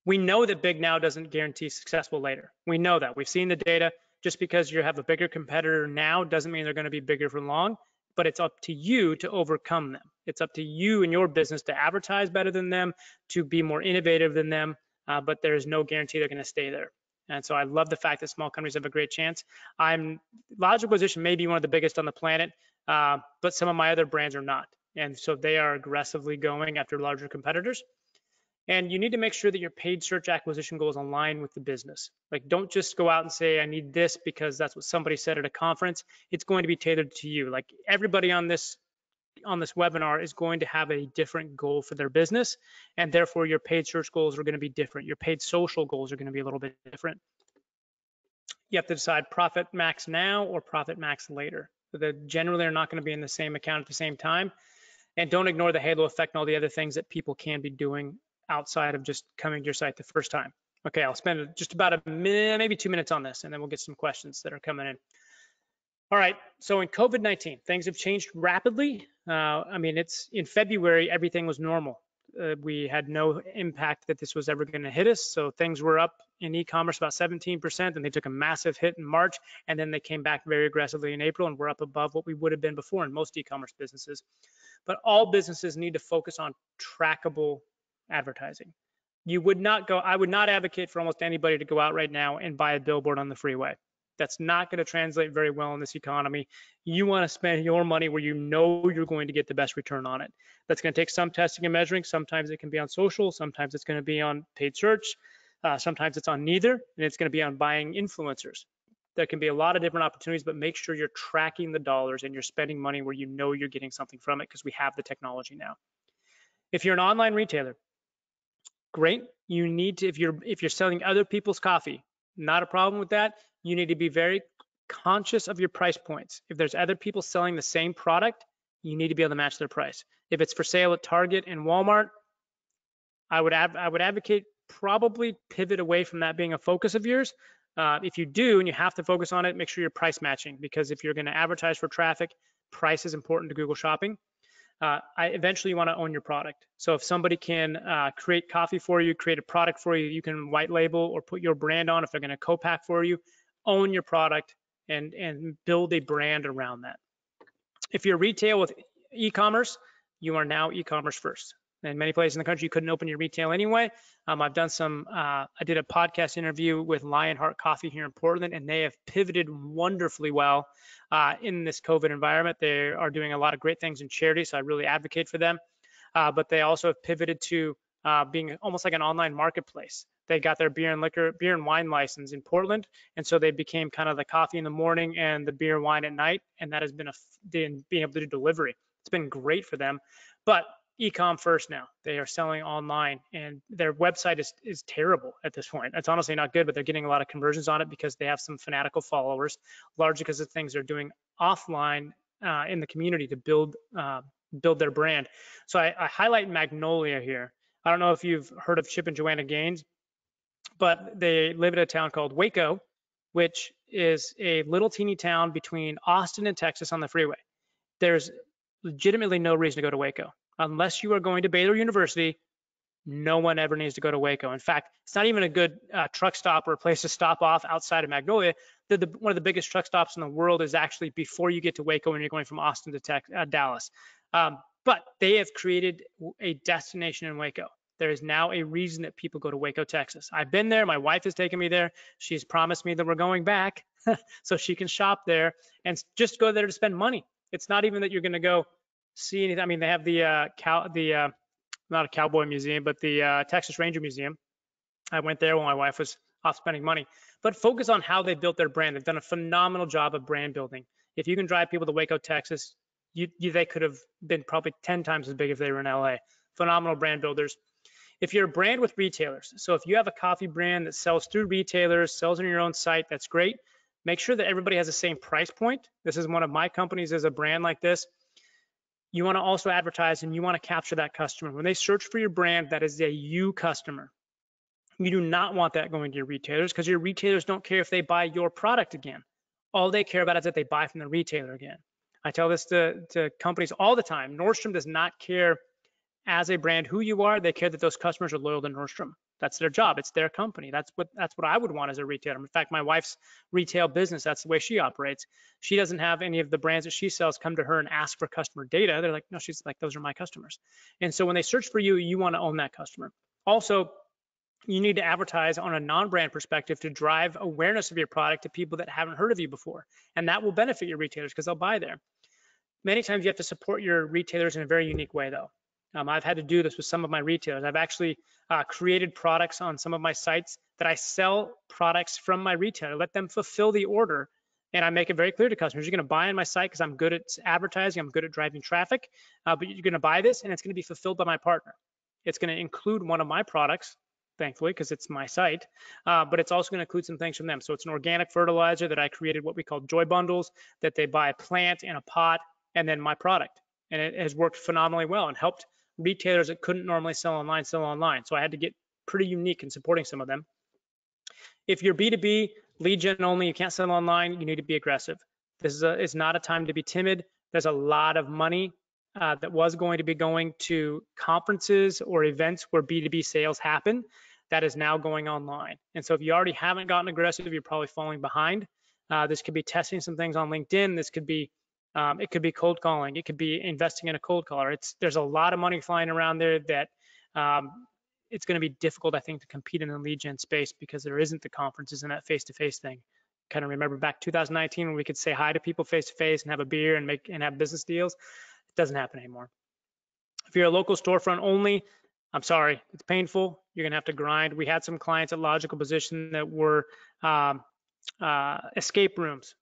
We know that big now doesn't guarantee successful later. We know that. We've seen the data. Just because you have a bigger competitor now doesn't mean they're going to be bigger for long, but it's up to you to overcome them. It's up to you and your business to advertise better than them, to be more innovative than them, but there's no guarantee they're going to stay there. And so I love the fact that small companies have a great chance. Logical Position may be one of the biggest on the planet, but some of my other brands are not. And so they are aggressively going after larger competitors. And you need to make sure that your paid search acquisition goals align with the business. Like, don't just go out and say, I need this because that's what somebody said at a conference. It's going to be tailored to you. Like, everybody on this webinar is going to have a different goal for their business, and therefore your paid search goals are going to be different. Your paid social goals are going to be a little bit different. You have to decide profit max now or profit max later. They generally are not going to be in the same account at the same time. And don't ignore the halo effect and all the other things that people can be doing outside of just coming to your site the first time. Okay, I'll spend just about a minute, maybe 2 minutes on this, and then we'll get some questions that are coming in. All right, so in COVID-19, things have changed rapidly. I mean, it's in February, everything was normal. We had no impact that this was ever going to hit us. So things were up in e-commerce about 17%, and they took a massive hit in March, and then they came back very aggressively in April, and we're up above what we would have been before in most e-commerce businesses. But all businesses need to focus on trackable advertising. I would not advocate for almost anybody to go out right now and buy a billboard on the freeway. That's not going to translate very well in this economy. You want to spend your money where you know you're going to get the best return on it. That's going to take some testing and measuring. Sometimes it can be on social. Sometimes it's going to be on paid search. Sometimes it's on neither, and it's going to be on buying influencers. There can be a lot of different opportunities, but make sure you're tracking the dollars and you're spending money where you know you're getting something from it, because we have the technology now. If you're an online retailer, great. You need to, if you're selling other people's coffee, not a problem with that. You need to be very conscious of your price points. If there's other people selling the same product, you need to be able to match their price. If it's for sale at Target and Walmart, I would advocate probably pivot away from that being a focus of yours. If you do and you have to focus on it, make sure you're price matching, because if you're going to advertise for traffic, price is important to Google Shopping. Eventually you want to own your product. So if somebody can create coffee for you, create a product for you, you can white label or put your brand on. If they're going to co-pack for you, own your product and build a brand around that. If you're retail with e-commerce, you are now e-commerce first. In many places in the country, you couldn't open your retail anyway. I did a podcast interview with Lionheart Coffee here in Portland, and they have pivoted wonderfully well in this COVID environment. They are doing a lot of great things in charity, so I really advocate for them. But they also have pivoted to being almost like an online marketplace. They got their beer and wine license in Portland, and so they became kind of the coffee in the morning and the beer and wine at night, and that has been being able to do delivery. It's been great for them, but e-com first now. They are selling online, and their website is terrible at this point. It's honestly not good, but they're getting a lot of conversions on it because they have some fanatical followers, largely because of things they're doing offline in the community to build their brand. So I highlight Magnolia here. I don't know if you've heard of Chip and Joanna Gaines, but they live in a town called Waco, which is a little teeny town between Austin and Texas on the freeway. There's legitimately no reason to go to Waco. Unless you are going to Baylor University, no one ever needs to go to Waco. In fact, it's not even a good truck stop or a place to stop off outside of Magnolia. One of the biggest truck stops in the world is actually before you get to Waco when you're going from Austin to Dallas. But they have created a destination in Waco. There is now a reason that people go to Waco, Texas. I've been there. My wife has taken me there. She's promised me that we're going back so she can shop there and just go there to spend money. It's not even that you're going to go see anything. I mean, they have not a cowboy museum, but the Texas Ranger Museum. I went there when my wife was off spending money. But focus on how they built their brand. They've done a phenomenal job of brand building. If you can drive people to Waco, Texas, they could have been probably 10 times as big if they were in LA. Phenomenal brand builders. If you're a brand with retailers, so if you have a coffee brand that sells through retailers, sells on your own site, that's great. Make sure that everybody has the same price point. This is one of my companies as a brand like this. You want to also advertise and you want to capture that customer. When they search for your brand, that is a you customer. You do not want that going to your retailers because your retailers don't care if they buy your product again. All they care about is that they buy from the retailer again. I tell this to companies all the time. Nordstrom does not care as a brand who you are. They care that those customers are loyal to Nordstrom. That's their job. It's their company. That's what I would want as a retailer. In fact, my wife's retail business, that's the way she operates. She doesn't have any of the brands that she sells come to her and ask for customer data. They're like, no, she's like, those are my customers. And so when they search for you, you want to own that customer. Also, you need to advertise on a non-brand perspective to drive awareness of your product to people that haven't heard of you before. And that will benefit your retailers because they'll buy there. Many times you have to support your retailers in a very unique way though. I've had to do this with some of my retailers. I've actually created products on some of my sites that I sell products from my retailer, let them fulfill the order. And I make it very clear to customers, you're going to buy on my site because I'm good at advertising, I'm good at driving traffic, but you're going to buy this and it's going to be fulfilled by my partner. It's going to include one of my products, thankfully, because it's my site, but it's also going to include some things from them. So it's an organic fertilizer that I created what we call joy bundles, that they buy a plant and a pot and then my product. And it has worked phenomenally well and helped retailers that couldn't normally sell online. So I had to get pretty unique in supporting some of them. If you're B2B, lead gen only, you can't sell online, you need to be aggressive. This is not a time to be timid. There's a lot of money that was going to be going to conferences or events where B2B sales happen that is now going online. And so if you already haven't gotten aggressive, you're probably falling behind. This could be testing some things on LinkedIn. This could be it could be cold calling. It could be investing in a cold caller. There's a lot of money flying around there that it's going to be difficult, I think, to compete in the lead gen space because there isn't the conferences and that face-to-face thing. Kind of remember back 2019 when we could say hi to people face-to-face and have a beer and have business deals. It doesn't happen anymore. If you're a local storefront only, I'm sorry, it's painful. You're going to have to grind. We had some clients at Logical Position that were escape rooms.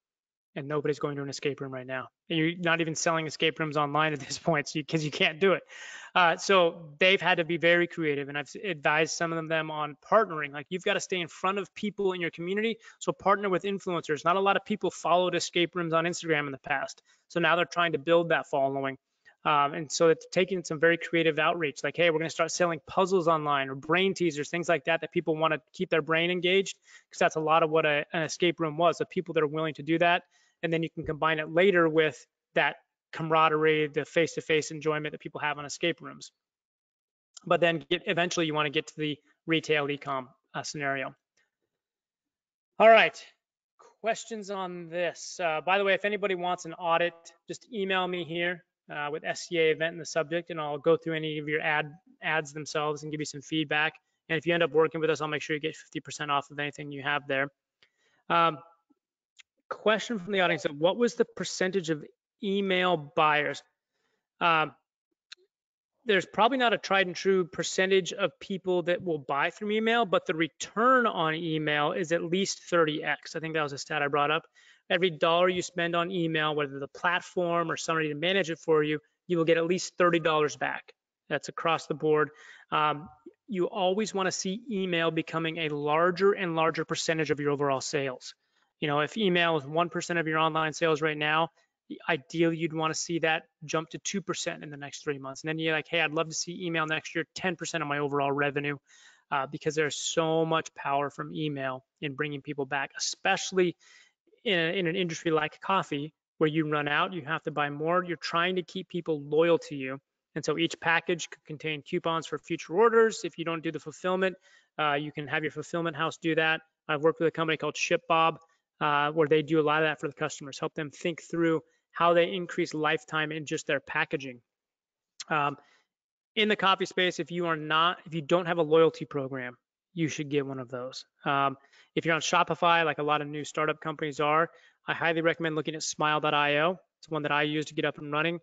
And nobody's going to an escape room right now. And you're not even selling escape rooms online at this point because you can't do it. So they've had to be very creative, and I've advised some of them on partnering. Like you've got to stay in front of people in your community, so partner with influencers. Not a lot of people followed escape rooms on Instagram in the past. So now they're trying to build that following. And so it's taking some very creative outreach, like, hey, we're going to start selling puzzles online or brain teasers, things like that people want to keep their brain engaged, because that's a lot of what an escape room was, the people that are willing to do that. And then you can combine it later with that camaraderie, the face-to-face enjoyment that people have on escape rooms. But then eventually you want to get to the retail e-com scenario. All right, questions on this. By the way, if anybody wants an audit, just email me here with SCA event in the subject, and I'll go through any of your ads themselves and give you some feedback. And if you end up working with us, I'll make sure you get 50% off of anything you have there. Question from the audience: what was the percentage of email buyers? There's probably not a tried and true percentage of people that will buy through email, but the return on email is at least 30x. I think that was a stat I brought up. Every dollar you spend on email, whether the platform or somebody to manage it for you, you will get at least $30 back. That's across the board. You always want to see email becoming a larger and larger percentage of your overall sales. You know, if email is 1% of your online sales right now, Ideally, you'd want to see that jump to 2% in the next 3 months. And then you're like, hey, I'd love to see email next year 10% of my overall revenue, because there's so much power from email in bringing people back, especially in an industry like coffee, where you run out, you have to buy more. You're trying to keep people loyal to you. And so each package could contain coupons for future orders. If you don't do the fulfillment, you can have your fulfillment house do that. I've worked with a company called ShipBob, where they do a lot of that for the customers, help them think through how they increase lifetime in just their packaging. In the coffee space, if you don't have a loyalty program, you should get one of those. If you're on Shopify, like a lot of new startup companies are, I highly recommend looking at smile.io. It's one that I use to get up and running.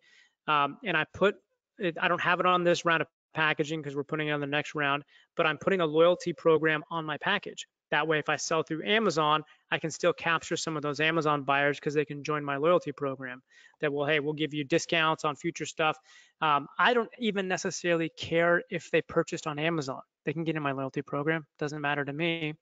And I don't have it on this round of packaging because we're putting it on the next round, but I'm putting a loyalty program on my package. That way, if I sell through Amazon, I can still capture some of those Amazon buyers because they can join my loyalty program. That will, hey, we'll give you discounts on future stuff. I don't even necessarily care if they purchased on Amazon. They can get in my loyalty program. Doesn't matter to me.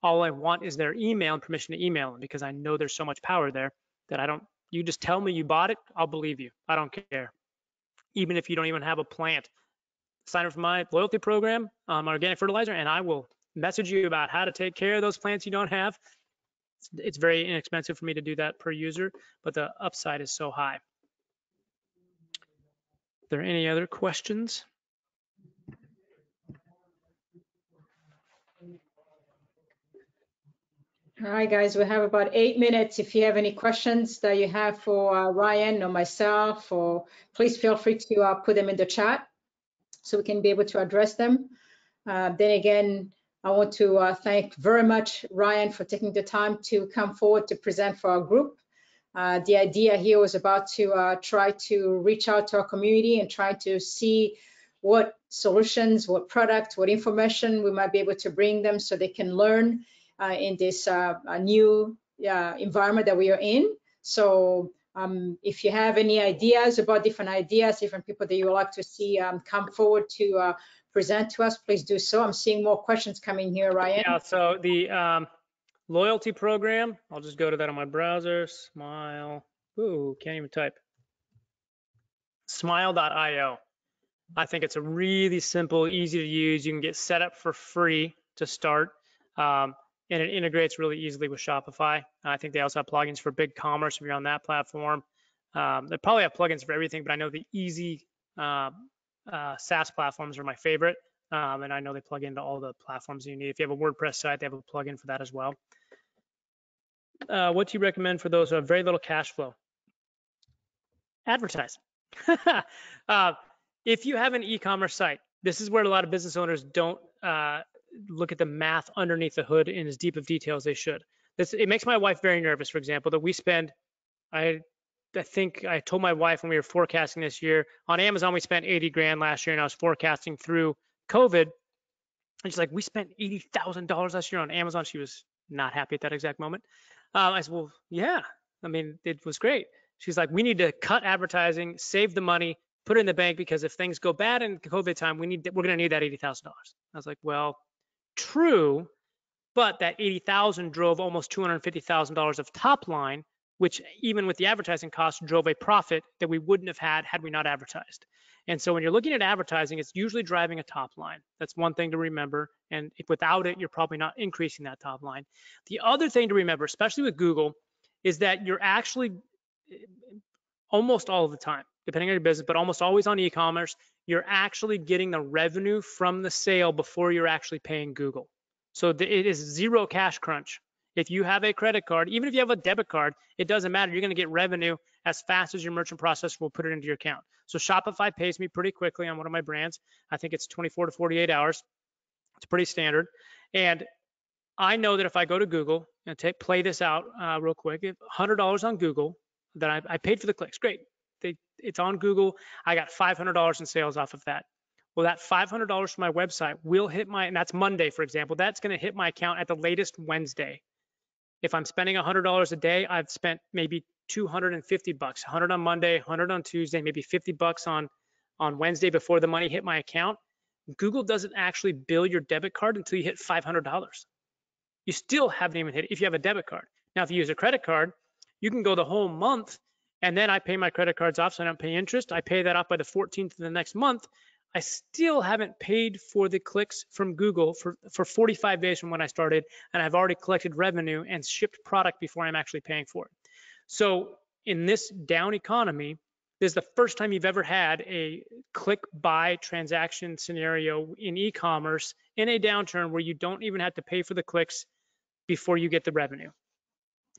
All I want is their email and permission to email them, because I know there's so much power there that you just tell me you bought it, I'll believe you. I don't care. Even if you don't even have a plant, sign up for my loyalty program, organic fertilizer, and I will message you about how to take care of those plants you don't have. It's very inexpensive for me to do that per user, but the upside is so high. Are there any other questions? All right, guys, we have about 8 minutes. If you have any questions that you have for Ryan or myself, or please feel free to put them in the chat so we can be able to address them. Then again, I want to thank very much Ryan for taking the time to come forward to present for our group. The idea here was about to try to reach out to our community and try to see what solutions, what products, what information we might be able to bring them so they can learn in this new environment that we are in. So if you have any ideas about different people that you would like to see come forward to present to us, please do so. I'm seeing more questions coming here, Ryan. Yeah, so the loyalty program, I'll just go to that on my browser, Smile, ooh, can't even type. Smile.io. I think it's a really simple, easy to use. You can get set up for free to start. And it integrates really easily with Shopify. I think they also have plugins for BigCommerce if you're on that platform. They probably have plugins for everything, but I know the easy SaaS platforms are my favorite. And I know they plug into all the platforms you need. If you have a WordPress site, they have a plugin for that as well. What do you recommend for those who have very little cash flow? Advertise. If you have an e-commerce site, this is where a lot of business owners don't look at the math underneath the hood in as deep of detail as they should. It makes my wife very nervous, for example, that we spend, I think I told my wife when we were forecasting this year, on Amazon we spent 80 grand last year, and I was forecasting through COVID, and she's like, we spent $80,000 last year on Amazon. She was not happy at that exact moment. I said, well, yeah, I mean, it was great. She's like, we need to cut advertising, save the money, put it in the bank, because if things go bad in COVID time, we're going to need that $80,000. I was like, well, true, but that 80,000 drove almost $250,000 of top line, which even with the advertising costs drove a profit that we wouldn't have had we not advertised. And so when you're looking at advertising, it's usually driving a top line. That's one thing to remember. And if without it, you're probably not increasing that top line. The other thing to remember, especially with Google, is that you're actually almost all of the time, depending on your business, but almost always on e-commerce, you're actually getting the revenue from the sale before you're actually paying Google. So it is zero cash crunch. If you have a credit card, even if you have a debit card, it doesn't matter. You're going to get revenue as fast as your merchant processor will put it into your account. So Shopify pays me pretty quickly on one of my brands. I think it's 24 to 48 hours. It's pretty standard. And I know that if I go to Google and play this out real quick, $100 on Google, that I paid for the clicks, great. It's on Google. I got $500 in sales off of that. Well, that $500 from my website will hit and that's Monday, for example, that's going to hit my account at the latest Wednesday. If I'm spending $100 a day, I've spent maybe $250, 100 on Monday, 100 on Tuesday, maybe $50 on Wednesday before the money hit my account. Google doesn't actually bill your debit card until you hit $500. You still haven't even hit it if you have a debit card. Now, if you use a credit card, you can go the whole month and then I pay my credit cards off so I don't pay interest. I pay that off by the 14th of the next month. I still haven't paid for the clicks from Google for 45 days from when I started, and I've already collected revenue and shipped product before I'm actually paying for it. So in this down economy, this is the first time you've ever had a click buy transaction scenario in e-commerce in a downturn where you don't even have to pay for the clicks before you get the revenue.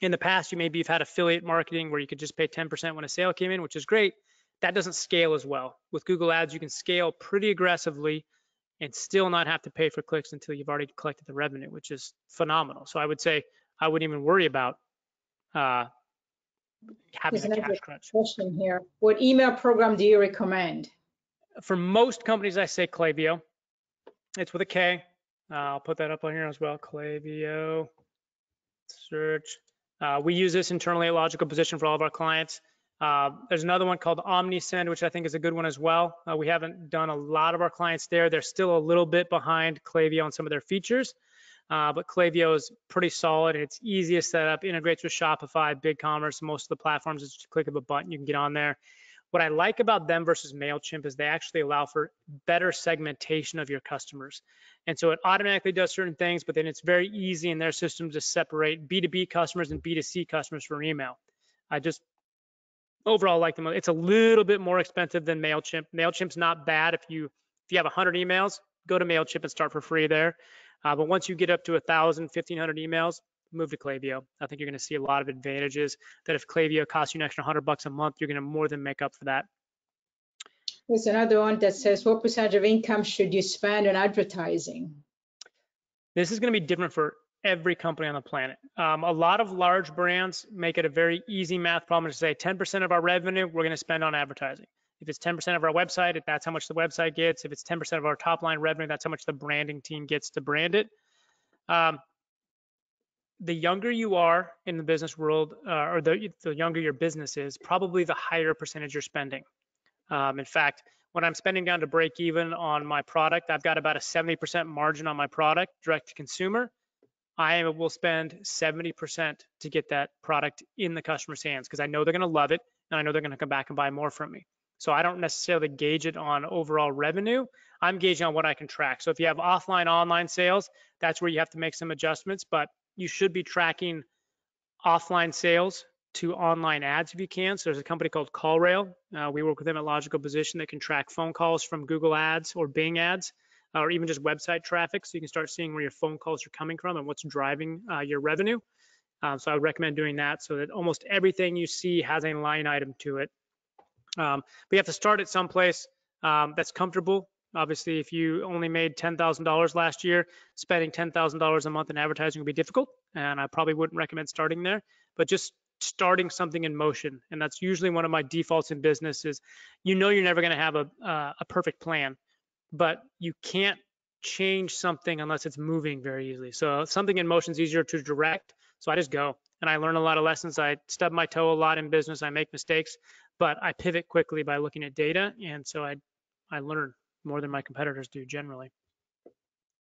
In the past, you've had affiliate marketing where you could just pay 10% when a sale came in, which is great. That doesn't scale as well. With Google Ads, you can scale pretty aggressively and still not have to pay for clicks until you've already collected the revenue, which is phenomenal. So I would say I wouldn't even worry about having a cash crunch. Question here. What email program do you recommend? For most companies, I say Klaviyo. It's with a K. I'll put that up on here as well. Klaviyo. Search. We use this internally at Logical Position for all of our clients. There's another one called OmniSend, which I think is a good one as well. We haven't done a lot of our clients there. They're still a little bit behind Klaviyo on some of their features, but Klaviyo is pretty solid. It's easy to set up, integrates with Shopify, BigCommerce, most of the platforms. It's just a click of a button, you can get on there. What I like about them versus MailChimp is they actually allow for better segmentation of your customers. And so it automatically does certain things, but then it's very easy in their system to separate B2B customers and B2C customers for email. I just overall like them. It's a little bit more expensive than MailChimp. MailChimp's not bad. If you have 100 emails, go to MailChimp and start for free there. But once you get up to 1,000, 1,500 emails, move to Klaviyo. I think you're going to see a lot of advantages that if Klaviyo costs you an extra $100 a month, you're going to more than make up for that. There's another one that says, what percentage of income should you spend on advertising? This is going to be different for every company on the planet. A lot of large brands make it a very easy math problem to say 10% of our revenue we're going to spend on advertising. If it's 10% of our website, that's how much the website gets. If it's 10% of our top line revenue, that's how much the branding team gets to brand it. The younger you are in the business world, or the younger your business is, probably the higher percentage you're spending. In fact, when I'm spending down to break even on my product, I've got about a 70% margin on my product, direct to consumer. I will spend 70% to get that product in the customer's hands because I know they're going to love it and I know they're going to come back and buy more from me. So I don't necessarily gauge it on overall revenue. I'm gauging on what I can track. So if you have offline, online sales, that's where you have to make some adjustments, but you should be tracking offline sales to online ads if you can. So there's a company called CallRail. We work with them at Logical Position that can track phone calls from Google Ads or Bing Ads, or even just website traffic. So you can start seeing where your phone calls are coming from and what's driving your revenue. So I would recommend doing that so that almost everything you see has a line item to it. But you have to start at some place that's comfortable. Obviously, if you only made $10,000 last year, spending $10,000 a month in advertising would be difficult, and I probably wouldn't recommend starting there, but just starting something in motion. And that's usually one of my defaults in business is, you're never going to have a perfect plan, but you can't change something unless it's moving very easily. So something in motion is easier to direct. So I just go and I learn a lot of lessons. I stub my toe a lot in business. I make mistakes, but I pivot quickly by looking at data. And so I learn more than my competitors do generally.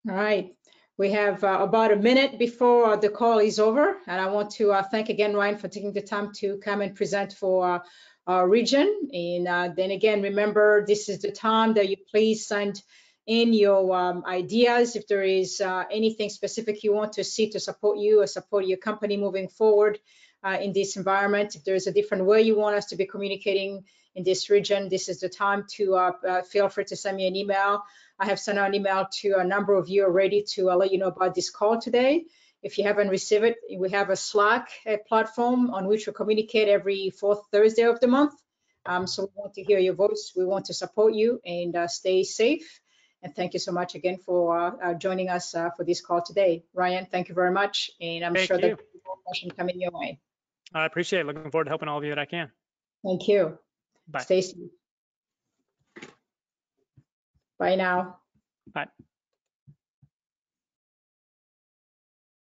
All right. We have about a minute before the call is over. And I want to thank again, Ryan, for taking the time to come and present for our region. And then again, remember, this is the time that you please send in your ideas. If there is anything specific you want to see to support you or support your company moving forward in this environment, if there's a different way you want us to be communicating in this region, this is the time to feel free to send me an email. I have sent out an email to a number of you already to let you know about this call today. If you haven't received it, we have a Slack platform on which we communicate every fourth Thursday of the month. So we want to hear your voice. We want to support you, and stay safe. And thank you so much again for joining us for this call today. Ryan, thank you very much. And I'm sure that more questions coming your way. I appreciate it. Looking forward to helping all of you that I can. Thank you. Bye. Stay safe. Bye now. Bye.